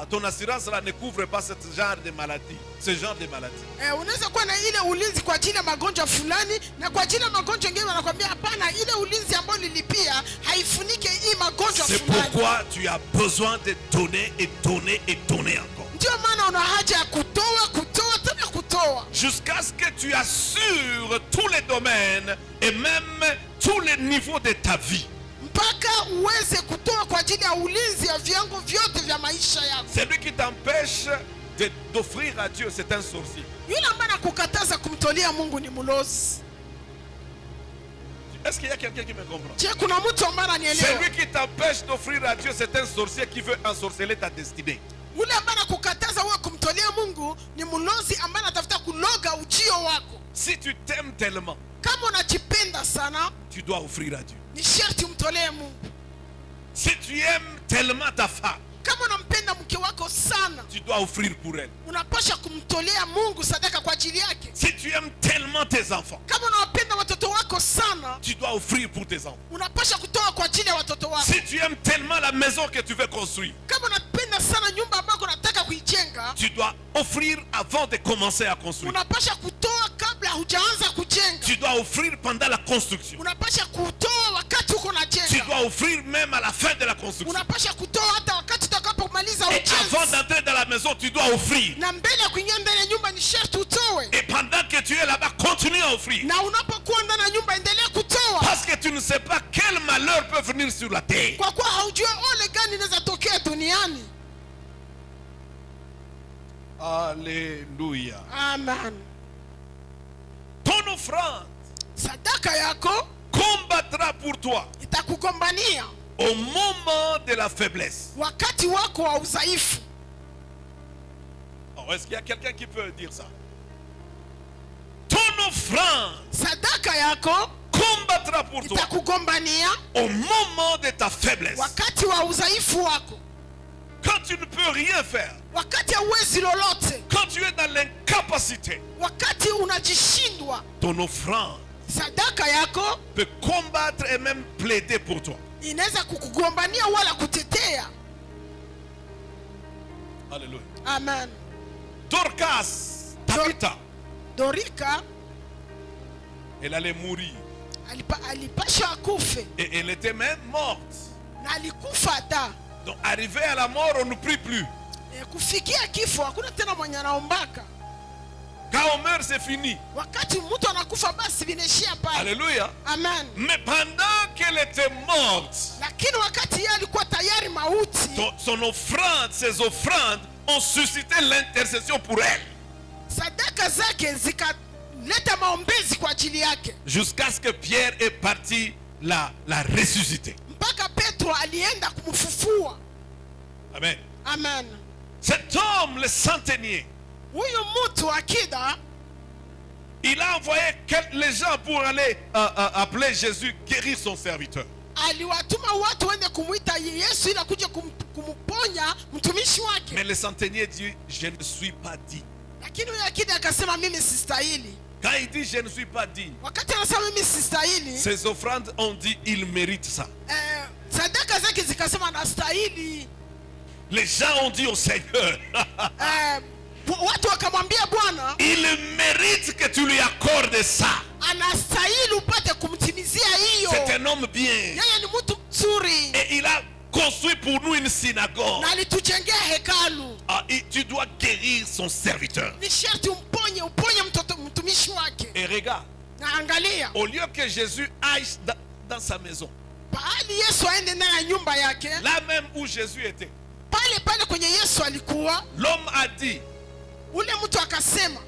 ton assurance là ne couvre pas ce genre de maladie. Ce genre de maladie. unaweza kuwa na ile ulinzi kwa ajili ya magonjwa fulani, na kwa ajili ya magonjwa mengine wanakuambia hapana, ile ulinzi ambayo nilipia haifunike hii magonjwa C'est fulani. pourquoi tu as besoin de donner et donner et donner encore. Ndio maana una haja ya kutoa, kutoa tena kutoa, Jusqu'à ce que tu assures tous les domaines et même tous les niveaux de ta vie. mpaka uweze kutoa kwa ajili ya ulinzi ya viango vyote vya maisha yako. Celui qui t'empêche d'offrir à Dieu, c'est un sorcier. Yule ambaye anakukataza kumtolea Mungu ni mlozi. Est-ce qu'il y a quelqu'un qui me comprend? Je, kuna mtu ambaye ananielewa? Celui qui t'empêche d'offrir à Dieu, c'est un sorcier qui veut ensorceler ta destinée. Yule ambaye anakukataza wewe kumtolea Mungu ni mlozi ambaye anatafuta kuloga ujio wako. Si tu t'aimes tellement, Kama unajipenda sana, tu dois offrir à Dieu. ni sharti umtolee Mungu. Si tu aimes tellement ta femme, Kama unampenda mke wako sana, tu dois offrir pour elle. unapasha kumtolea Mungu sadaka kwa ajili yake. Si tu aimes tellement tes enfants, Kama unawapenda watoto wako sana, tu dois offrir pour tes enfants. unapasha kutoa kwa ajili ya watoto wako. Si tu aimes tellement la maison que tu veux construire, Kama unapenda sana nyumba ambayo unataka kuijenga, tu dois offrir avant de commencer à construire. unapasha kutoa kabla hujaanza kujenga. Tu dois offrir pendant la construction. Unapasha kutoa wakati uko Tu unajenga. dois offrir même à la fin de la construction. Unapasha kutoa hata wakati utakapomaliza Et avant ujenzi. d'entrer dans la maison, tu dois offrir. Na mbele ya kuingia ndani ya nyumba ni sharti utoe. Et pendant que tu es là-bas, continue à offrir. Na unapokuwa ndani ya nyumba endelea kutoa. Parce que tu ne sais pas quel malheur peut venir sur la terre. Kwa kuwa haujui ole gani inaweza tokea duniani. Alléluia. Amen. Ton offrande Sadaka yako combattra pour toi itakugombania au moment de la faiblesse. wakati wako wa udhaifu. Oh, est-ce qu'il y a quelqu'un qui peut dire ça? Ton offrande Sadaka yako combattra pour toi itakugombania au moment de ta faiblesse. wakati wa udhaifu wako, Quand tu ne peux rien faire, wakati hauwezi lolote, quand tu es dans l'incapacité, wakati unajishindwa, ton offrande sadaka yako peut combattre et même plaider pour toi. inaweza kukugombania wala kutetea. Alléluia. Amen. Dorcas, Tabitha, Dorika elle allait mourir. alipasha akufe Et elle était même morte. na alikufa hata. Donc arrivé à la mort, on ne prie plus. Kufikia kifo hakuna tena mwenye anaombaka. Quand on meurt, c'est fini. Wakati mtu anakufa basi vinaishia pale. Alléluia. Amen. Mais pendant qu'elle était morte, Lakini wakati yeye alikuwa tayari mauti, son offrande, ses offrandes ont suscité l'intercession pour elle. sadaka zake zikaleta maombezi kwa ajili yake, Jusqu'à ce que Pierre est parti la ressusciter. mpaka Petro alienda kumfufua. Amen. Amen. Cet homme, le centenier, Huyu mtu akida il a envoyé les gens pour aller appeler Jésus, guérir son serviteur. aliwatuma watu wende kumwita Yesu ili akuje kumponya mtumishi wake. Mais le centenier dit, je ne suis pas digne. Lakini huyu akida akasema mimi sistahili. Quand il dit, je ne suis pas digne, Wakati anasema mimi sistahili, ses offrandes ont dit, il mérite ça. sadaka zake zikasema anastahili. Les gens ont dit au Seigneur, Watu wakamwambia Bwana, il mérite que tu lui accordes ça. anastahili upate kumtimizia hiyo. C'est un homme bien. Yeye ni mtu mzuri Et il a construit pour nous une synagogue. na alitujengea hekalu. Ah, et tu dois guérir son serviteur. Ni sharti uponye mtumishi wake. Et regarde, Na angalia, au lieu que Jésus aille dans sa maison, pahali Yesu aende ndani ya nyumba yake, là même où Jésus était, pale kwenye Yesu alikuwa, l'homme a dit, ule mtu akasema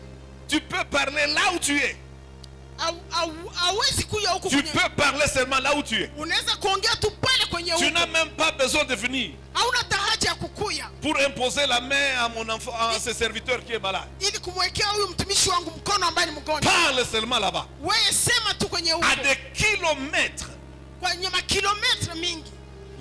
tu peux parler là où tu es. hawezi kuja huku Tu kwenye, peux parler seulement là où tu es. unaweza kuongea tu pale kwenye Tu huku. n'as même pas besoin de venir Hauna haja ya kukuya pour imposer la main à mon enfant, à ce serviteur qui est malade. ili kumwekea huyu mtumishi wangu mkono ambaye ni mgonjwa. Parle seulement là-bas. Wewe sema tu kwenye huko, À des kilomètres, kwenye makilometra mingi.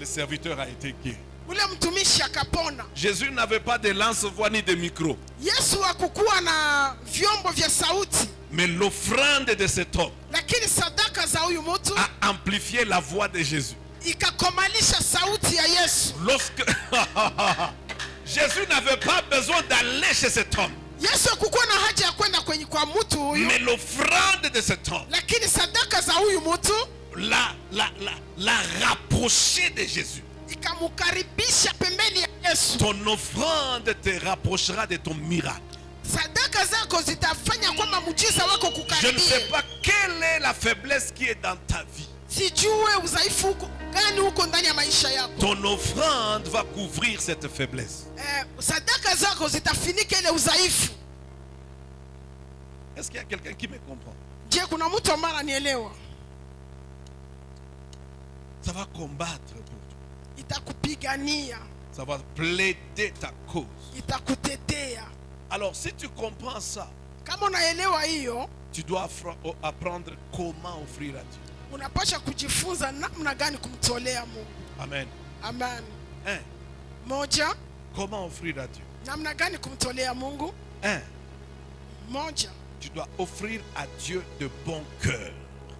le serviteur a été guéri. ule mtumishi akapona. Jésus n'avait pas de lance-voix ni de micro. Yesu hakukuwa na vyombo vya sauti, Mais l'offrande de cet homme lakini sadaka za huyu mtu a amplifié la voix de Jésus. ikakomalisha sauti ya Yesu. Lorsque Jésus n'avait pas besoin d'aller chez cet homme, Yesu hakukuwa na haja ya kwenda kwa mtu huyu, mais l'offrande de cet homme lakini sadaka za huyu mtu l'a rapproché de Jésus. ikamukaribisha pembeni ya Yesu. Ton offrande te rapprochera de ton miracle. Sadaka zako zitafanya kwamba muujiza wako Je ne kukaribia. sais pas quelle est la faiblesse qui est dans ta vie. Sijue udhaifu gani huko ndani ya maisha yako. Ton offrande va couvrir cette faiblesse. Sadaka zako zitafinika ile udhaifu. Est-ce qu'il y a quelqu'un qui me comprend? Je, kuna mtu ambaye ananielewa? Ça va combattre pour toi. Itakupigania, Ça va plaider ta cause. itakutetea. Alors si tu comprends ça, Kama unaelewa hiyo, tu dois apprendre comment offrir à Dieu. unapasha kujifunza namna gani kumtolea Mungu. Amen. Amen. Un, Moja, comment offrir à Dieu? namna gani kumtolea Mungu? Un, Moja, tu dois offrir à Dieu de bon cœur.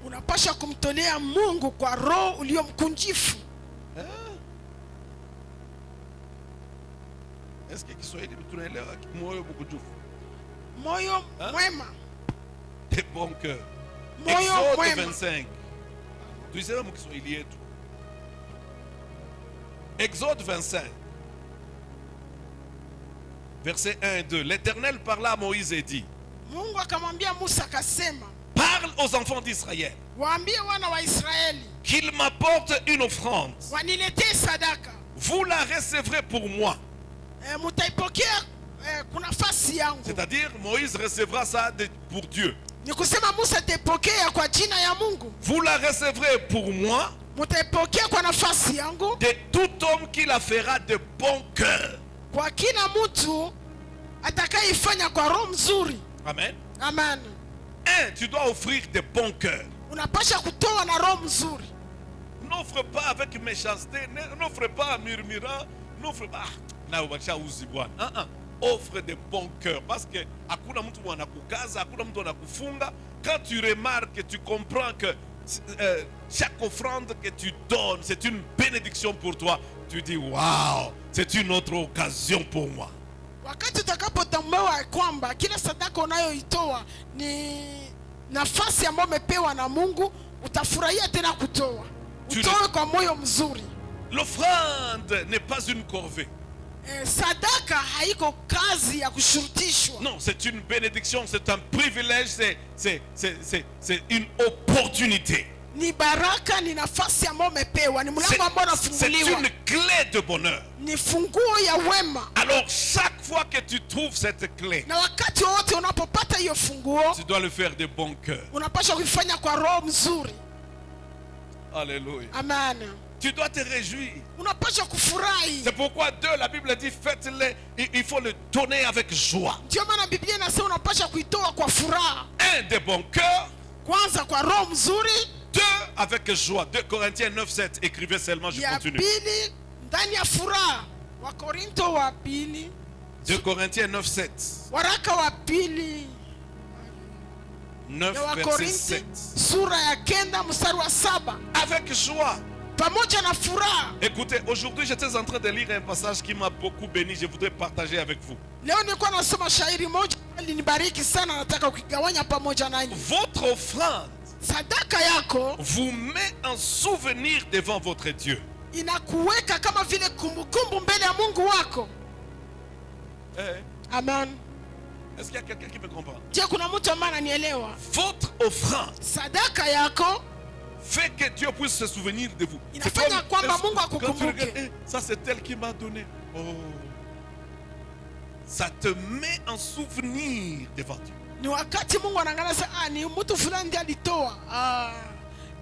unapasha kumtolea Mungu kwa roho uliomkunjifu. Hein? Est-ce que Kiswahili tunaelewa moyo mkunjufu? Moyo mwema. De bon cœur. Moyo Exode mwema. 25. Tuisema mkiswahili yetu. Exode 25. Versets 1 et 2. L'Éternel parla à Moïse et dit: Mungu akamwambia Musa akasema, parle aux enfants d'Israël waambie wana wa Israeli qu'ils m'apportent une offrande. waniletee sadaka. Vous la recevrez pour moi. Mutaipokea kuna nafasi yangu. C'est-à-dire, Moïse recevra ça pour Dieu. Ni kusema Musa ataipokea kwa jina ya Mungu. Vous la recevrez pour moi, Mutaipokea kwa nafasi yangu, de tout homme qui la fera de bon cœur. kwa kila mtu atakayeifanya kwa roho mzuri. Amen. Amen. Tu dois offrir de bon cœur. Unapasha kutoa na roho mzuri. N'offre pas avec méchanceté, n'offre pas en murmurant, n'offre pas. Offre de bon cœur, parce que hakuna mtu anakukaza, hakuna mtu anakufunga. Quand tu remarques, tu comprends que chaque offrande que tu donnes, c'est une bénédiction pour toi. Tu dis waouh, c'est une autre occasion pour moi. Wakati utakapotambua kwamba kila sadaka unayoitoa ni nafasi ambayo umepewa na Mungu, utafurahia tena kutoa. Utoe kwa moyo mzuri. L'offrande n'est pas une corvée. Sadaka haiko kazi ya kushurutishwa. Non, c'est une bénédiction, c'est un privilège, c'est une opportunité. Ni baraka, ni nafasi ambayo umepewa, ni mlango ambao C'est unafunguliwa. une clé de bonheur. Ni funguo ya wema. Alors chaque fois que tu trouves cette clé, Na wakati wote unapopata hiyo funguo, tu dois le faire de bon cœur. unapaswa kuifanya kwa roho mzuri. Alléluia. Amen. Tu dois te réjouir. Unapaswa kufurahi. C'est pourquoi la Bible dit faites-le, il faut le donner avec joie. Ndio maana Biblia inasema unapaswa kuitoa kwa furaha. Un, de bon cœur. Kwanza kwa roho mzuri. Deux, avec joie. 2 Corinthiens 9:7. Écrivez seulement, je Ya continue. pili ndani ya furaha. Wakorinto wa pili. 2 Corinthiens 9:7. Waraka wa pili 9 ya verset Wakorinti 7. sura ya 9 mstari wa 7. Avec joie. Pamoja na furaha. Écoutez, aujourd'hui j'étais en train de lire un passage qui m'a beaucoup béni. Je voudrais partager avec vous. Leo nilikuwa nasoma shairi moja linibariki sana, nataka kukigawanya pamoja nanyi. Votre offrande Sadaka yako vous met en souvenir devant votre Dieu. inakuweka kama vile kumbukumbu mbele ya Mungu wako. Amen. Est-ce qu'il y a quelqu'un qui me comprend? Je, kuna mtu ambaye ananielewa? Votre offrande Sadaka yako fait que Dieu puisse se souvenir de vous. inafanya kwamba Mungu quand tu akukumbuke. regardes, ça c'est elle qui m'a donné. Oh. Ça te met en souvenir devant Dieu. Ni wakati Mungu anaangalia sasa, ni mtu fulani ndiye alitoa.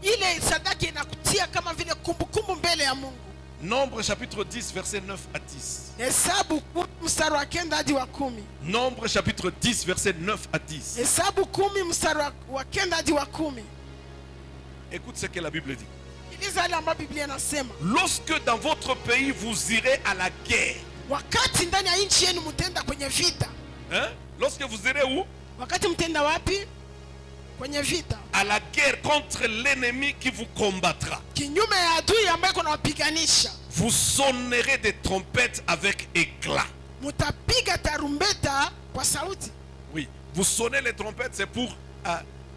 Ile sadaka inakutia kama vile kumbukumbu mbele ya Mungu. Nombre chapitre 10 verset 9 à 10. Hesabu 10 mstari wa 9 hadi wa 10. Nombre chapitre 10 verset 9 à 10. Hesabu 10 mstari wa 9 hadi wa 10. Écoute ce que la Bible dit. sikiliza yale ambayo Biblia inasema. Lorsque dans votre pays vous irez à la guerre, Wakati ndani ya nchi yenu mtenda kwenye vita. hein? Lorsque vous irez où? Wakati mtenda wapi? Kwenye vita. À la guerre contre l'ennemi qui vous combattra. Kinyume ya adui ambaye kuna wapiganisha. Vous sonnerez des trompettes avec éclat. Mutapiga tarumbeta kwa sauti. Oui, vous sonnez les trompettes, c'est pour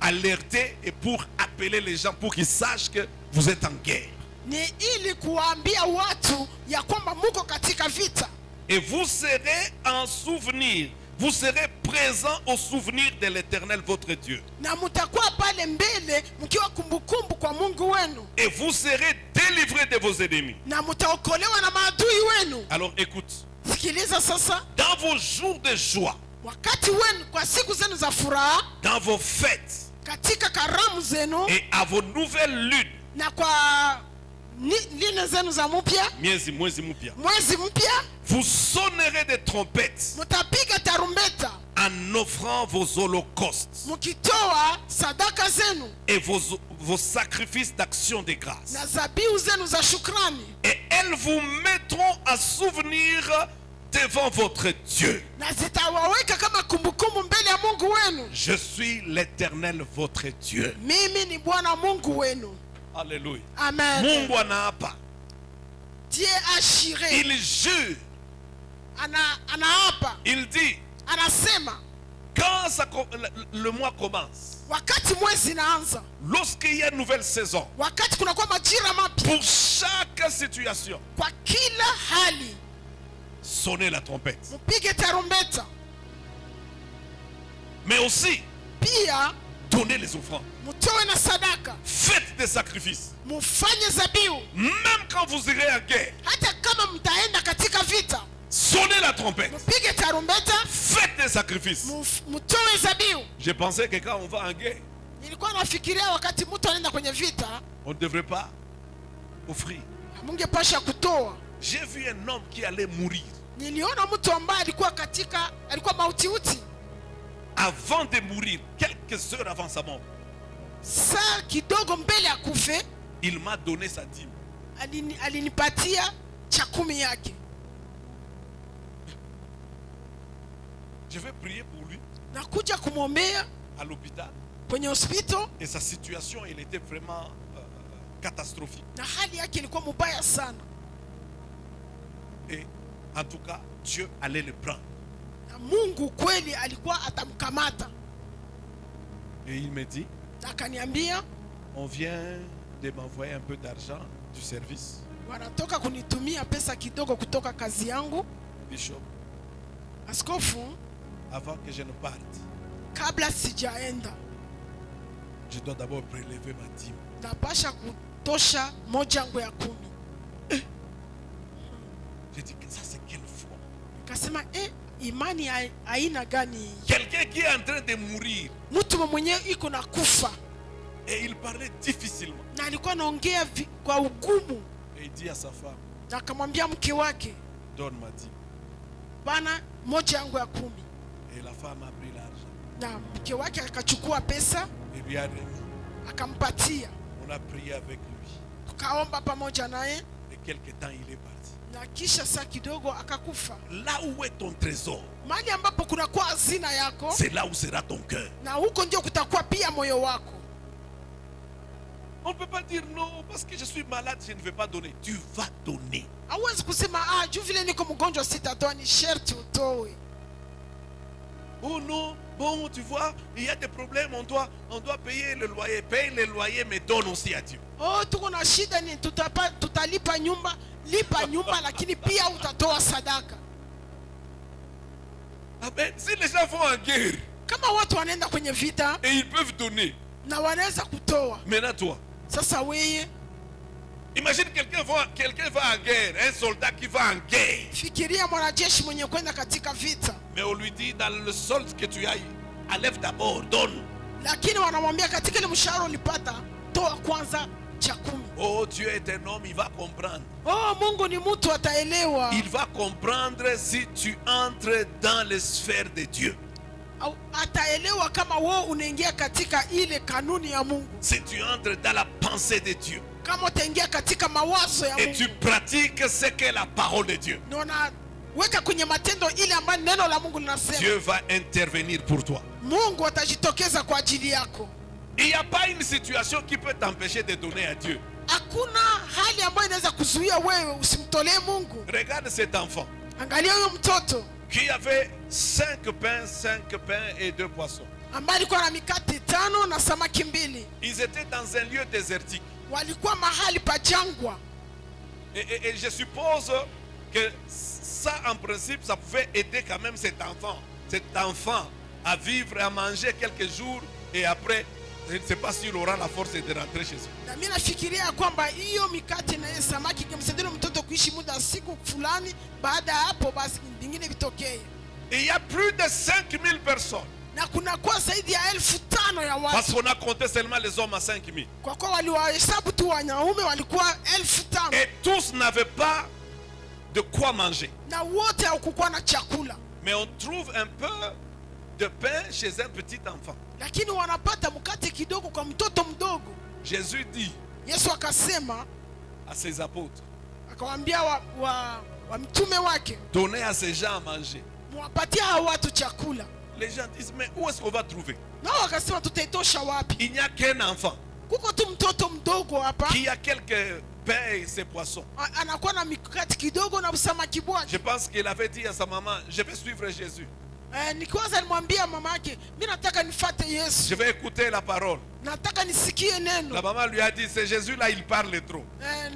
alerter et pour appeler les gens pour qu'ils sachent que vous êtes en guerre. Ni ili kuwaambia watu ya kwamba muko katika vita. Et vous serez en souvenir, vous serez présent au souvenir de l'Éternel votre Dieu. Na mutakuwa pale mbele mkiwa kumbukumbu kwa Mungu wenu. Et vous serez délivrés de vos ennemis. Na mutaokolewa na maadui wenu. Alors écoute, Sikiliza sasa. dans vos jours de joie, Wakati wenu kwa siku zenu za furaha, dans vos fêtes katika karamu zenu et à vos nouvelles lunes, na kwa line zenu za mpya, mwezi mpya, mwezi mpya, vous sonnerez des trompettes mutapiga tarumbeta en offrant vos holocaustes mukitoa sadaka zenu et vos sacrifices d'action de grâce. na zabihu zenu za shukrani, Et elles vous mettront à souvenir devant votre Dieu. na zitawaweka kama kumbukumbu mbele ya Mungu wenu. Je suis l'Éternel votre Dieu. Mimi ni Bwana Mungu wenu. Alléluia. Amen. Mungu anaapa. Dieu a juré. Il jure. Anaapa. Il dit, Anasema quand le mois commence, wakati mwezi inaanza, lorsqu'il y a une nouvelle saison, wakati kunakuwa majira mapya, pour chaque situation, kwa kila hali sonnez la trompette. mpige tarumbeta. Mais aussi, Pia donnez les offrandes. mtoe na sadaka, Faites des sacrifices. mufanye zabihu. Même quand vous irez en guerre, Hata kama mtaenda katika vita, sonnez la trompette. mpige tarumbeta, Faites des sacrifices. mtoe zabihu. Je pensais que quand on va en guerre, Nilikuwa nafikiria wakati mtu anaenda kwenye vita, on ne devrait pas offrir. mungepasha kutoa. J'ai vu un homme qui allait mourir. Niliona mtu ambaye alikuwa mautiuti. Avant de mourir, quelques heures avant sa mort, Saa kidogo mbele ya kufe, il m'a donné sa dîme. alinipatia cha 10 yake. Je vais prier pour lui Nakuja kumwombea à l'hôpital. kwenye hospitali, Et sa situation, elle était vraiment catastrophique. na hali yake ilikuwa mubaya sana. Et en tout cas, Dieu allait le prendre. Na Mungu kweli alikuwa atamkamata. Et il me dit, Na akaniambia on vient de m'envoyer un peu d'argent du service. wanatoka kunitumia pesa kidogo kutoka kazi yangu. Bishop, Askofu, avant que je ne parte, kabla sijaenda, je dois d'abord prélever ma dîme. napasha kutosha moja yangu ya 10. J'ai dit que ça c'est quelle foi. Kasema imani aina gani? Quelqu'un qui est en train de mourir Mtu mwenyewe iko na kufa, et il parlait difficilement. na alikuwa anaongea kwa ugumu, Et il dit à sa femme, na akamwambia mke wake, donne ma dîme. bana, moja yangu ya 10. Et la femme a pris l'argent Na mke wake akachukua pesa et lui a remis. akampatia, On a prié avec lui. tukaomba pamoja naye, Et quelque temps il est parti. na kisha saa kidogo akakufa. Là où est ton trésor, Mahali ambapo kunakuwa hazina yako, c'est là où sera ton cœur. na huko ndio kutakuwa pia moyo wako. On ne peut pas dire non, parce que je suis malade, je ne vais pas donner. Tu vas donner. Hauwezi kusema juu vile niko mgonjwa sitatoa. Ni sherti utoe. Oh non, bon, tu vois, il y a des problèmes, on doit payer le loyer. Paye le loyer, mais donne aussi à Dieu. Tuko na shida, ni tutalipa nyumba, lipa nyumba, lakini pia utatoa sadaka. Amen. Si les gens vont en guerre Kama watu wanaenda kwenye vita et ils peuvent donner, na wanaweza kutoa, maintenant toi, sasa weye imagine quelqu'un va en guerre, un soldat qui va en guerre. fikiria mwanajeshi mwenye kwenda katika vita, Mais on lui dit, dans le solde que tu as, enlève d'abord, donne. lakini wanamwambia katika ile mshahara ulipata, toa kwanza cha 10. Oh, Dieu est un homme, il va comprendre. Mungu ni mtu, ataelewa. Il va comprendre si tu entres dans les sphères de Dieu. Ataelewa kama wewe unaingia katika ile kanuni ya Mungu. Si tu entres dans la pensée de Dieu. kama utaingia katika mawazo ya et tu Mungu pratiques ce qu'est la parole de Dieu, na unaweka kwenye matendo ile ambayo neno la Mungu linasema, Dieu va intervenir pour toi. Mungu atajitokeza kwa ajili yako. Il n'y a pas une situation qui peut t'empêcher de donner à Dieu. Hakuna hali ambayo inaweza kuzuia wewe usimtolee Mungu. Regarde cet enfant Angalia huyo mtoto qui avait 5 pains et 2 poissons. ambaye alikuwa na mikate 5 na samaki 2. Ils étaient dans un lieu désertique. Walikuwa mahali pa jangwa. Et je suppose que ça, en principe, ça pouvait aider quand même cet enfant à vivre et à manger quelques jours. Et après, je ne sais pas s'il aura la force de rentrer chez lui. Na mimi nafikiria kwamba hiyo mikate na samaki ingemsaidia mtoto kuishi muda siku fulani, baada ya hapo basi vingine vitokee. Et il y a plus de 5000 personnes. Na kuna kwa zaidi ya 5,000 ya Parce watu. qu'on a compté seulement les hommes à 5000. Kwa kuwa waliwahesabu tu wanaume walikuwa 5,000. Et tous n'avaient pas de quoi manger. Na wote hawakuwa na chakula. Mais on trouve un peu de pain chez un petit enfant. Lakini wanapata mkate kidogo kwa mtoto mdogo. Jésus dit Yesu akasema, à ses apôtres, akawaambia wa mtume wake, donnez à ces gens à manger. muwapatie hao watu chakula. Les gens disent, mais où est-ce qu'on va trouver? Nao wakasema tutaitosha wapi? Il n'y a qu'un enfant Kuko tu mtoto mdogo hapa qui a quelques pains et ses poissons. anakuwa na mikate kidogo na samaki Je bwake. pense qu'il avait dit à sa maman, je vais suivre Jésus. Nikiwaza alimwambia mama yake, mimi nataka nifuate Yesu, Je vais écouter la parole. nataka nisikie neno. La maman lui a dit, c'est Jésus là, il parle trop.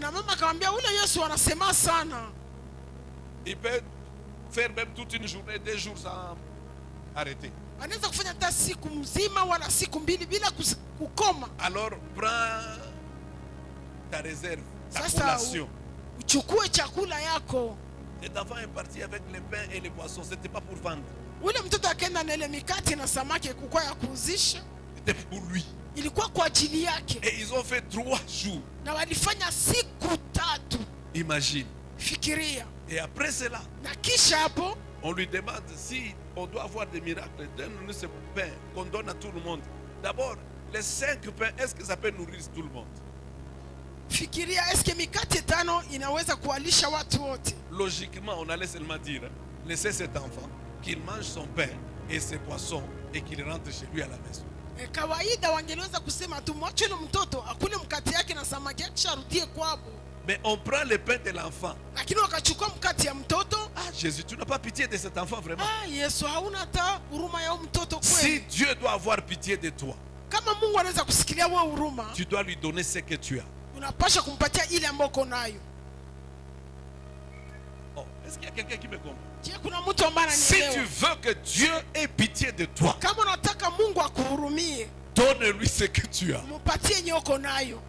Na mama akamwambia, ule Yesu anasema sana. Il peut faire même toute une journée, 2 jours sans arrêter. Anaweza kufanya hata siku mzima wala siku 2 bila kukoma. Alors prends ta réserve, ta Sasa collation. uchukue chakula yako. Cet enfant est parti avec les pains et les poissons. Ce n'était pas pour vendre. Ule mtoto akaenda na ile mikate na samaki kukua ya kuuzisha, C'était pour lui. ilikuwa kwa ajili yake. Et ils ont fait 3 jours. Na walifanya siku 3. Imagine. Fikiria. Et après cela, Na kisha hapo on lui demande si on doit avoir des miracles. Donne-nous ce pain qu'on donne à tout le monde. D'abord, les 5 pains, est-ce que ça peut nourrir tout le monde? fikiria, eske mikate 5 inaweza kuwalisha watu wote? Logiquement, on allait seulement dire, laissez cet enfant qu'il mange son pain et ses poissons et qu'il rentre chez lui à la maison. Kawaida wangeliweza kusema tu mwache yule mtoto akule mkate yake na samaki yake kisha arudie kwao. Mais on prend le pain de l'enfant. Lakini wakachukua mkate ya mtoto. Ah, Jésus, tu n'as pas pitié de cet enfant vraiment? Yesu, hauna hata huruma ya mtoto Si kweli? Dieu doit avoir pitié de toi, Kama Mungu anaweza kusikilia wewe huruma, tu dois lui donner ce que tu as. unapaswa kumpatia ile ambayo uko nayo. Oh, est-ce qu'il y a quelqu'un qui me comprend? Je, kuna mtu ambaye Si tu ananielewa? veux que Dieu ait pitié de toi, Kama unataka Mungu akuhurumie, donne-lui ce que tu as. mpatie yenye uko nayo.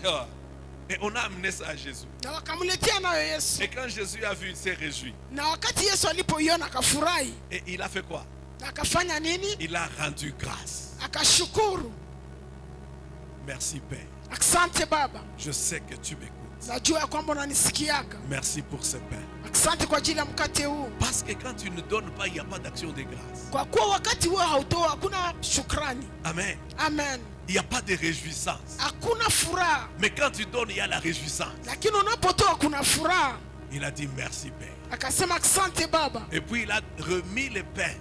Ah. Et on a amené ça à Jésus. Na wakamletea nayo Yesu. Et quand Jésus a vu, il s'est réjoui. Na wakati Yesu alipoiona akafurahi. Et il a fait quoi? Na akafanya nini? Il a rendu grâce. Akashukuru. Merci Père. Asante Baba. Je sais que tu m'écoutes. Najua ya kwamba unanisikiaka. Merci pour ce pain. Asante kwa ajili ya mkate huu. Parce que quand tu ne donnes pas, il n'y a pas d'action de grâce. Kwa kuwa wakati wewe hautoa hakuna shukrani. Amen. Amen. Il n'y a pas de réjouissance. Hakuna furaha. Mais quand tu donnes, il y a la réjouissance. Lakini unapotoa kuna furaha. Il a dit merci Père. Akasema asante Baba. Et puis il a remis le pain.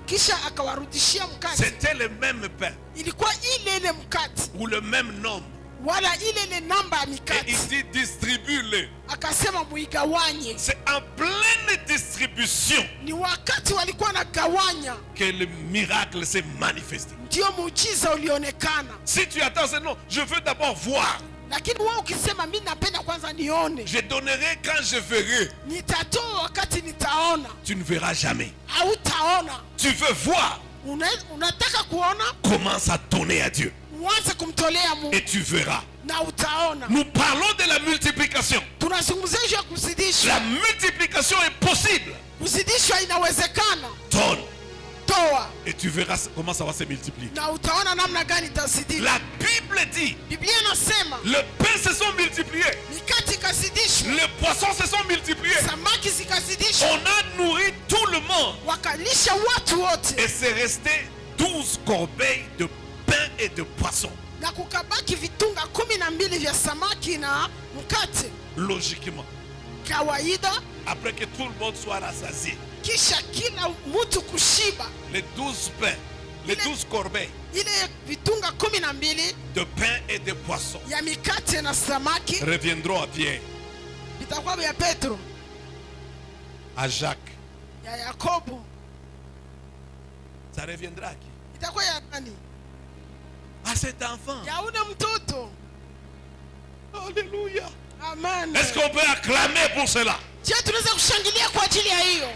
Kisha akawarudishia mkate. C'était le même pain. Ilikuwa ile mkate. Ou le même nombre. Wala ile namba ya Et mikate. il dit distribue-le. Akasema muigawanye. C'est en pleine distribution Ni wakati walikuwa nagawanya que le miracle s'est manifesté. ndio muujiza ulionekana. Si tu attends ce nom, je veux d'abord voir. Lakini wewe ukisema mimi napenda kwanza nione, Je donnerai quand je verrai. nitatoa wakati nitaona, Tu ne verras jamais. hautaona. Tu veux voir. Unataka kuona, Commence à donner à Dieu. uanze kumtolea Mungu Et tu verras. na utaona. Nous parlons de la multiplication. Tunazungumzia juu ya La kuzidishwa. multiplication est possible. Kuzidishwa inawezekana. Donne. Toa Et tu verras comment ça va se multiplier. na utaona namna gani itazidishwa. La Bible dit, Biblia inasema le pain se sont multipliés. mikate ikazidishwa, Les poissons se sont multipliés. samaki zikazidishwa, On a nourri tout le monde. wakalisha watu wote. Et c'est resté 12 corbeilles de pain et de poissons. na kukabaki vitunga 12 vya samaki na mkate. Logiquement, Kawaida, après que tout le monde soit rassasié, kisha kila mtu kushiba, les 12 pains, les 12 corbeilles ile vitunga 12 de pain et de poissons ya mikate na samaki reviendront à Pierre, vitakuwa vya Petro, à Jacques. ya Yakobo. Ça reviendra à qui? Itakuwa ya nani? À cet enfant. Ya ule mtoto. Alléluia. Amen. Est-ce qu'on peut acclamer pour cela? Je, tunaweza kushangilia kwa ajili ya hiyo.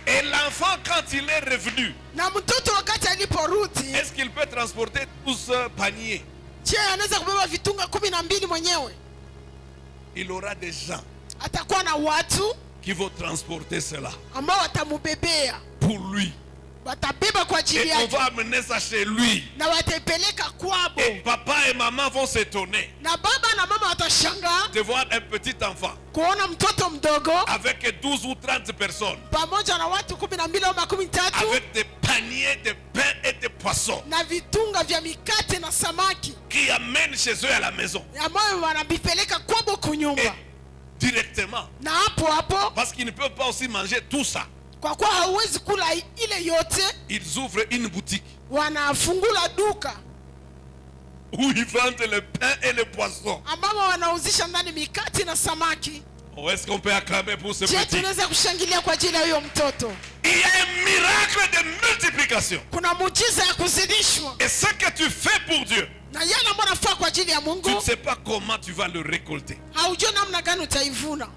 Et l'enfant, quand il est revenu, Na mtoto wakati aliporudi, est-ce qu'il peut transporter 12 paniers? je, anaweza kubeba vitunga 12 mwenyewe? Il aura des gens Atakuwa na watu qui vont transporter cela ambao watamubebea, pour lui. watabeba kwa ajili Et on yake va amener ça chez lui. na wataipeleka kwabo, Et papa et maman vont s'étonner na baba na mama watashangaa de voir un petit enfant kuona mtoto mdogo avec 12 ou 30 personnes, pamoja na watu 12 au 13 avec des paniers de pain et de poissons, na vitunga vya mikate na samaki qui amènent chez eux à la maison. ambayo wanavipeleka kwabo Et kunyumba. directement, Na hapo parce qu'ils ne peuvent pas aussi manger tout ça, kwa kuwa hauwezi kula ile yote, ils ouvrent une boutique wanafungula duka où ils vendent le pain et le poisson. ambamo wanauzisha ndani mikate na samaki. Oh, est-ce qu'on peut acclamer pour ce Je, petit? tunaweza kushangilia kwa ajili ya huyo mtoto. Il y a un miracle de multiplication. Kuna muujiza ya kuzidishwa, Et ce que tu fais pour Dieu, na yale ambayo unafaa kwa ajili ya tu ne Mungu sais pas comment tu vas le récolter. haujui namna gani utaivuna.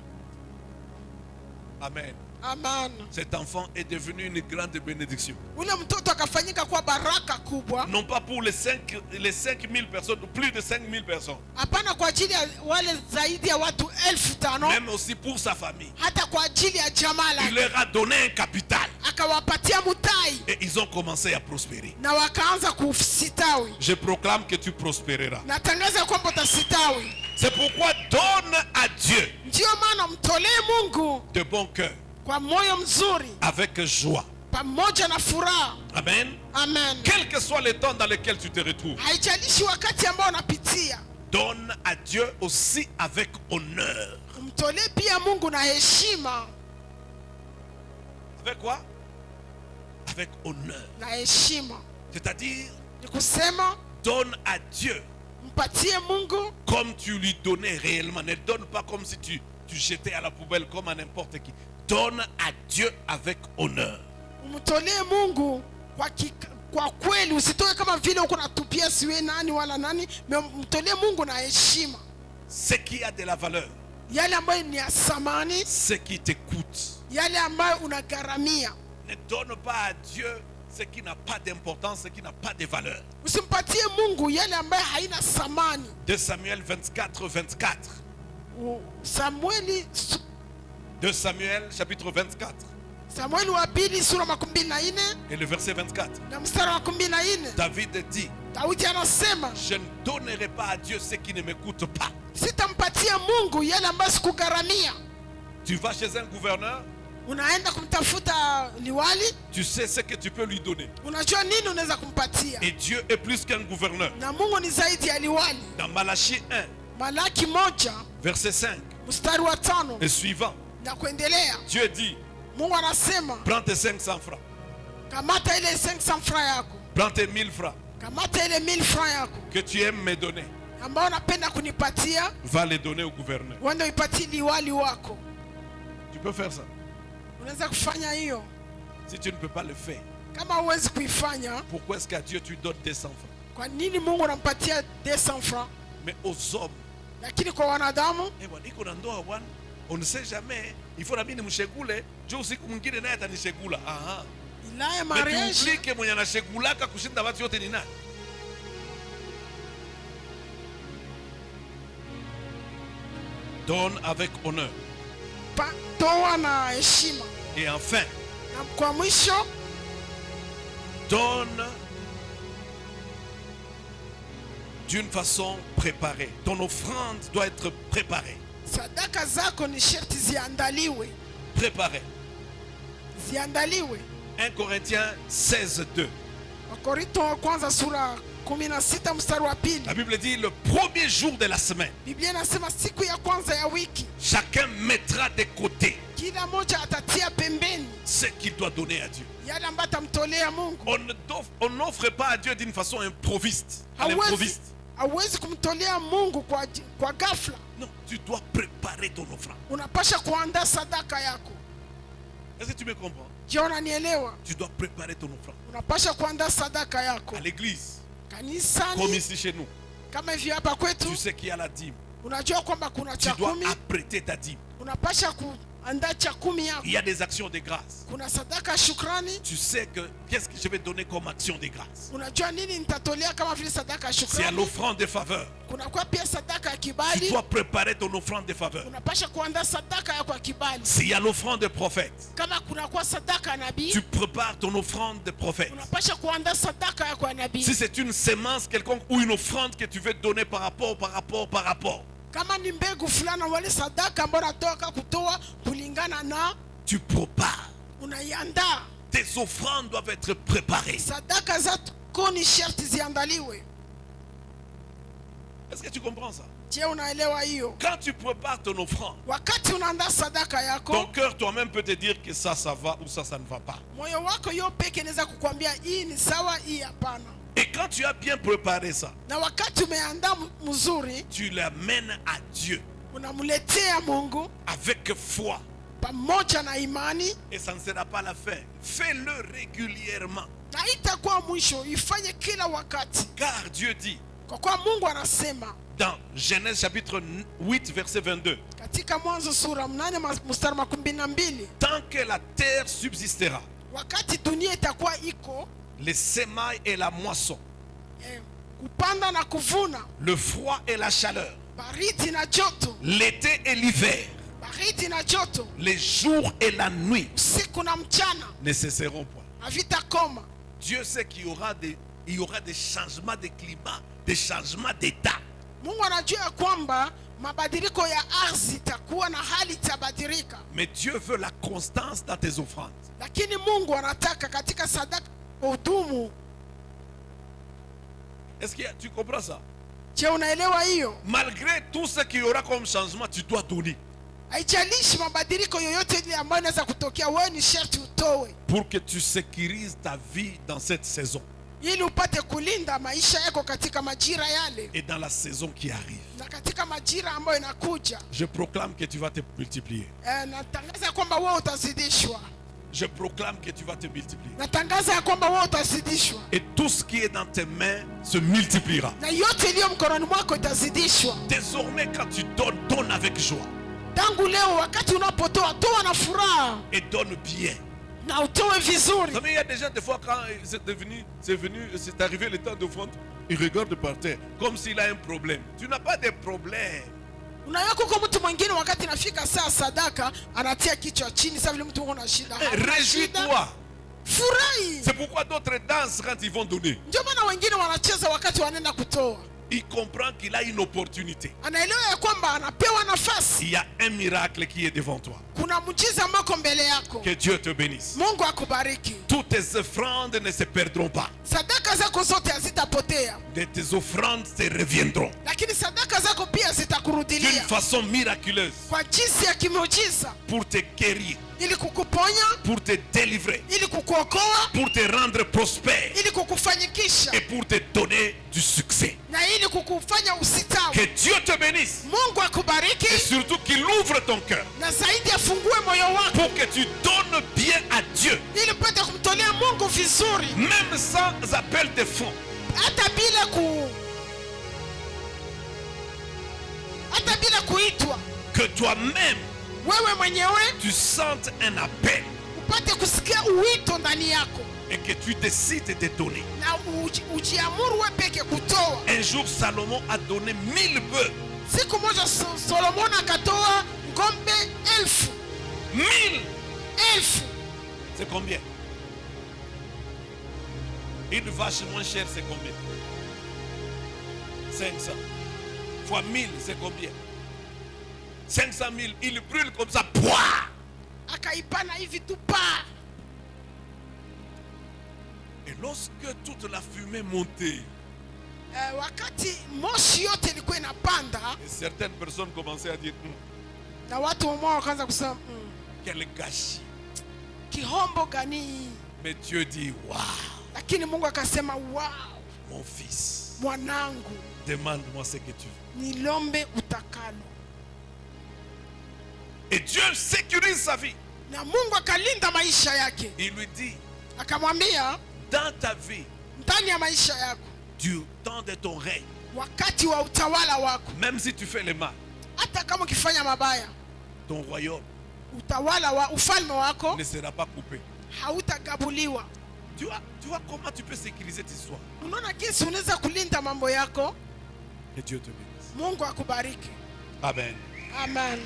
Amen. Amen. Cet enfant est devenu une grande bénédiction. Ule mtoto akafanyika kuwa baraka kubwa, Non pas pour les 5000 personnes, plus de 5000 personnes. hapana kwa ajili ya wale zaidi ya watu 5,000, Même aussi pour sa famille. hata kwa ajili ya jamaa Il lake. leur a donné un capital. Akawapatia mutai Et ils ont commencé à prospérer. na wakaanza kusitawi. Je proclame que tu prospéreras. Natangaza kwamba utasitawi. C'est pourquoi donne à Dieu Ndiyo maana mtolee Mungu de bon cœur, kwa moyo mzuri, avec joie. pamoja na furaha. Amen. Amen. Quel que soit le temps dans lequel tu te retrouves, Haijalishi wakati ambao unapitia, donne à Dieu aussi avec honneur. mtolee pia Mungu na heshima. Avec quoi? Avec honneur. Na heshima C'est-à-dire, ni kusema donne à Dieu mpatie Mungu comme tu lui donnais réellement. Ne donne pas comme si tu jetais à la poubelle comme à n'importe qui. Donne à Dieu avec honneur. umtolee Mungu kwa kweli, usitoe kama vile uko natupia siwe nani wala nani. Mtolee Mungu na heshima, Ce qui a de la valeur, yale ambayo ni ya thamani, ce qui te coûte. yale ambayo unagharamia. Ne donne pas à Dieu ce qui n'a pas d'importance, ce qui n'a pas de valeur. Usimpatie Mungu yale ambayo haina thamani. 2 Samuel 24, 24. Samueli 2 Samuel chapitre 24 Samueli wa pili sura 24 et le verset 24. na mstari wa 24, David dit, Daudi anasema, je ne donnerai pas à Dieu ce qui ne me coûte pas. sitampatia Mungu yale ambayo sikugharamia. Tu vas chez un gouverneur, Unaenda kumtafuta liwali, tu sais ce que tu peux lui donner. unajua nini unaweza kumpatia, Et Dieu est plus qu'un gouverneur. na Mungu ni zaidi ya liwali. Dans Malachie 1, Malaki 1 verset 5 mstari wa 5 et suivant, na kuendelea, Dieu dit, Mungu anasema, prends tes 500 francs, kamata ile 500 francs yako, prends tes 1000 francs kamata ile 1000 francs yako que tu aimes me donner, ambao unapenda kunipatia, va les donner au gouverneur. uende uipatie liwali wako. Tu peux faire ça. Unaweza kufanya hiyo. Si tu ne peux pas le faire, Kama huwezi kuifanya, pourquoi est-ce qu'à Dieu tu donnes 200 francs? kwa nini Mungu anampatia 200 francs? Mais aux hommes, Lakini kwa wanadamu, bwana, iko na ndoa bwana, on ne sait jamais, il faut na mimi nimshegule, juu usiku mwingine naye atanishegula. Aha. ilaya Mais tu mariage, oublies que mwenye anashegulaka kushinda watu yote ni nani? Donne avec honneur. toa na heshima. Et enfin, Na kwa mwisho, donne d'une façon préparée. Ton offrande doit être préparée. sadaka zako ni sharti ziandaliwe. Préparée. Ziandaliwe. 1 Corinthiens 16, 2. Wakorintho wa kwanza sura 16 mstari wa pili. La Bible dit le premier jour de la semaine, Biblia inasema siku ya kwanza ya wiki chacun mettra de côté kila mmoja atatia pembeni ce qu'il doit donner à Dieu. yale ambayo atamtolea Mungu. On n'offre pas à Dieu d'une façon improviste. À l'improviste. Hauwezi kumtolea Mungu kwa ghafla. Non, tu dois préparer ton offrande. Unapasha kuandaa sadaka yako. Est-ce que tu me comprends? Je, unanielewa? Tu dois préparer ton offrande. Unapasha kuandaa sadaka yako. À l'église, comme Kanisani ici chez nous, kama hivi hapa kwetu, tu sais qu'il y a la dîme. unajua kwamba kuna Tu cha dois kumi. apprêter ta dîme. Unapasha kuandaa cha kumi yako. Il y a des actions de grâce. Kuna sadaka ya shukrani. Tu sais que qu'est-ce que je vais donner comme action de grâce. Unajua nini nitatolea kama vile sadaka ya C'est à shukrani. l'offrande de faveur. Kuna kwa pia sadaka ya Tu kibali. dois préparer ton offrande de faveur. Unapasha kuandaa sadaka yako ya kibali. S'il y a l'offrande de prophète, Kama kuna kwa sadaka ya nabii, tu prépares ton offrande de prophète. unapasha kuandaa sadaka yako ya Si nabii. c'est une sémence quelconque ou une offrande que tu veux donner par rapport, Kama ni mbegu fulani wale sadaka ambayo natoka kutoa kulingana na tu prépares. unaiandaa. Tes offrandes doivent être préparées. Sadaka zako ni sharti ziandaliwe. Est-ce que tu comprends ça? Je, unaelewa hiyo? Quand tu prépares ton offrande, Wakati unaandaa sadaka ton yako, cœur toi-même peut te dire que ça va ou ça ne va pas. moyo wako yo peke inaweza kukwambia hii ni sawa, hii hapana. Et quand tu as bien préparé ça, Na wakati umeandaa mzuri, tu l'amènes à Dieu unamletea Mungu avec foi. pamoja na imani, Et ça ne sera pas la fin. Fais-le régulièrement. na itakuwa mwisho. Ifanye kila wakati, Car Dieu dit kwa kuwa Mungu anasema dans Genèse chapitre 8 verset 22, katika Mwanzo sura 8 mstari 12, tant que la terre subsistera, wakati dunia itakuwa iko les semailles et la moisson, kupanda na kuvuna, le froid et la chaleur, baridi na joto, l'été et l'hiver, baridi na joto, les jours et la nuit usiku na mchana, ne cesseront point. havitakoma. Dieu sait qu'il y aura des changements de climat, des changements d'état. Mungu anajua ya kwamba mabadiliko ya ardhi itakuwa na hali itabadilika, Mais Dieu veut la constance dans tes offrandes. lakini Mungu anataka katika sadaka udumu. Est-ce que tu comprends ça? Je, unaelewa hiyo? Malgré tout ce qu'il y aura comme changement, tu dois donner. Haijalishi mabadiliko yoyote ile ambayo inaweza kutokea, wewe ni sharti utoe, Pour que tu sécurises ta vie dans cette saison ili upate kulinda maisha yako katika majira yale et dans la saison qui arrive. na katika majira ambayo inakuja. Je proclame que tu vas te multiplier. Natangaza kwamba wewe utazidishwa. Je proclame que tu vas te multiplier. Natangaza ya kwamba wewe utazidishwa, Et tout ce qui est dans tes mains se multipliera. na yote iliyo mkononi mwako itazidishwa. Désormais, quand tu donnes, donne avec joie. Tangu leo, wakati unapotoa, toa na furaha Et donne bien. na utoe vizuri. Vous savez, il y a des gens, des fois, quand c'est arrivé le temps d'offrande, ils regardent par terre, comme s'il a un problème. Tu n'as pas de problème. Unaweka kwa mtu mwingine, wakati nafika saa sadaka anatia kichwa chini, sasa vile mtu ana shida. Réjouis-toi. Furahi. C'est pourquoi d'autres dansent quand ils vont donner. Ndio maana wengine wanacheza wakati wanaenda kutoa. Il comprend qu'il a une opportunité. Anaelewa ya kwamba anapewa nafasi. Il y a un miracle qui est devant toi. Kuna muujiza ambao uko mbele yako. Que Dieu te bénisse. Mungu akubariki. Toutes tes offrandes ne se perdront pas. Sadaka zako zote hazitapotea, De tes offrandes te reviendront. lakini sadaka zako pia D'une zitakurudilia façon miraculeuse. kwa jinsi ya kimuujiza, Pour te guérir. ili kukuponya, Pour te délivrer. ili kukuokoa, Pour te rendre prospère. ili kukufanyikisha Et pour te donner du succès. na ili kukufanya usitawi. Que Dieu te bénisse. Mungu akubariki, Et surtout qu'il ouvre ton cœur. na zaidi afungue moyo wako Pour que tu donnes bien à Dieu. ili upate kumtolea Mungu vizuri, Même sans appel de fonds. hata bila kuitwa. Que toi-même, Wewe mwenyewe tu sentes un appel. upate kusikia uwito ndani yako Et que tu décides de donner. na ujiamuru wewe peke kutoa. Un jour, Salomon a donné 1000 bœufs. Siku moja Solomon akatoa ng'ombe 1000. 1000. C'est combien? Une vache moins chère, c'est combien? 500. Fois 1000, c'est combien? 500 000. Il brûle comme ça. Pouah! Akaipana hivi tu pa. Et lorsque toute la fumée montait, wakati moshi yote ilikuwa inapanda, et certaines personnes commençaient à dire na watu wao wakaanza kusema quel gâchis. kihombo gani. Mais Dieu dit waouh, Lakini Mungu akasema wow, mon fils, mwanangu, demande-moi ce que tu veux. nilombe utakalo. Et Dieu sécurise sa vie. Na Mungu akalinda maisha yake. Il lui dit, Akamwambia, dans ta vie, ndani ya maisha yako, du temps de ton règne, wakati wa utawala wako, même si tu fais le mal, hata kama ukifanya mabaya, ton royaume utawala wa ufalme wako ne sera pas coupé. hautagabuliwa. Tu vois comment tu peux sécuriser cette histoire. Unaona jinsi unaweza kulinda mambo yako. Que Dieu te bénisse. Mungu akubariki. Amen. Amen.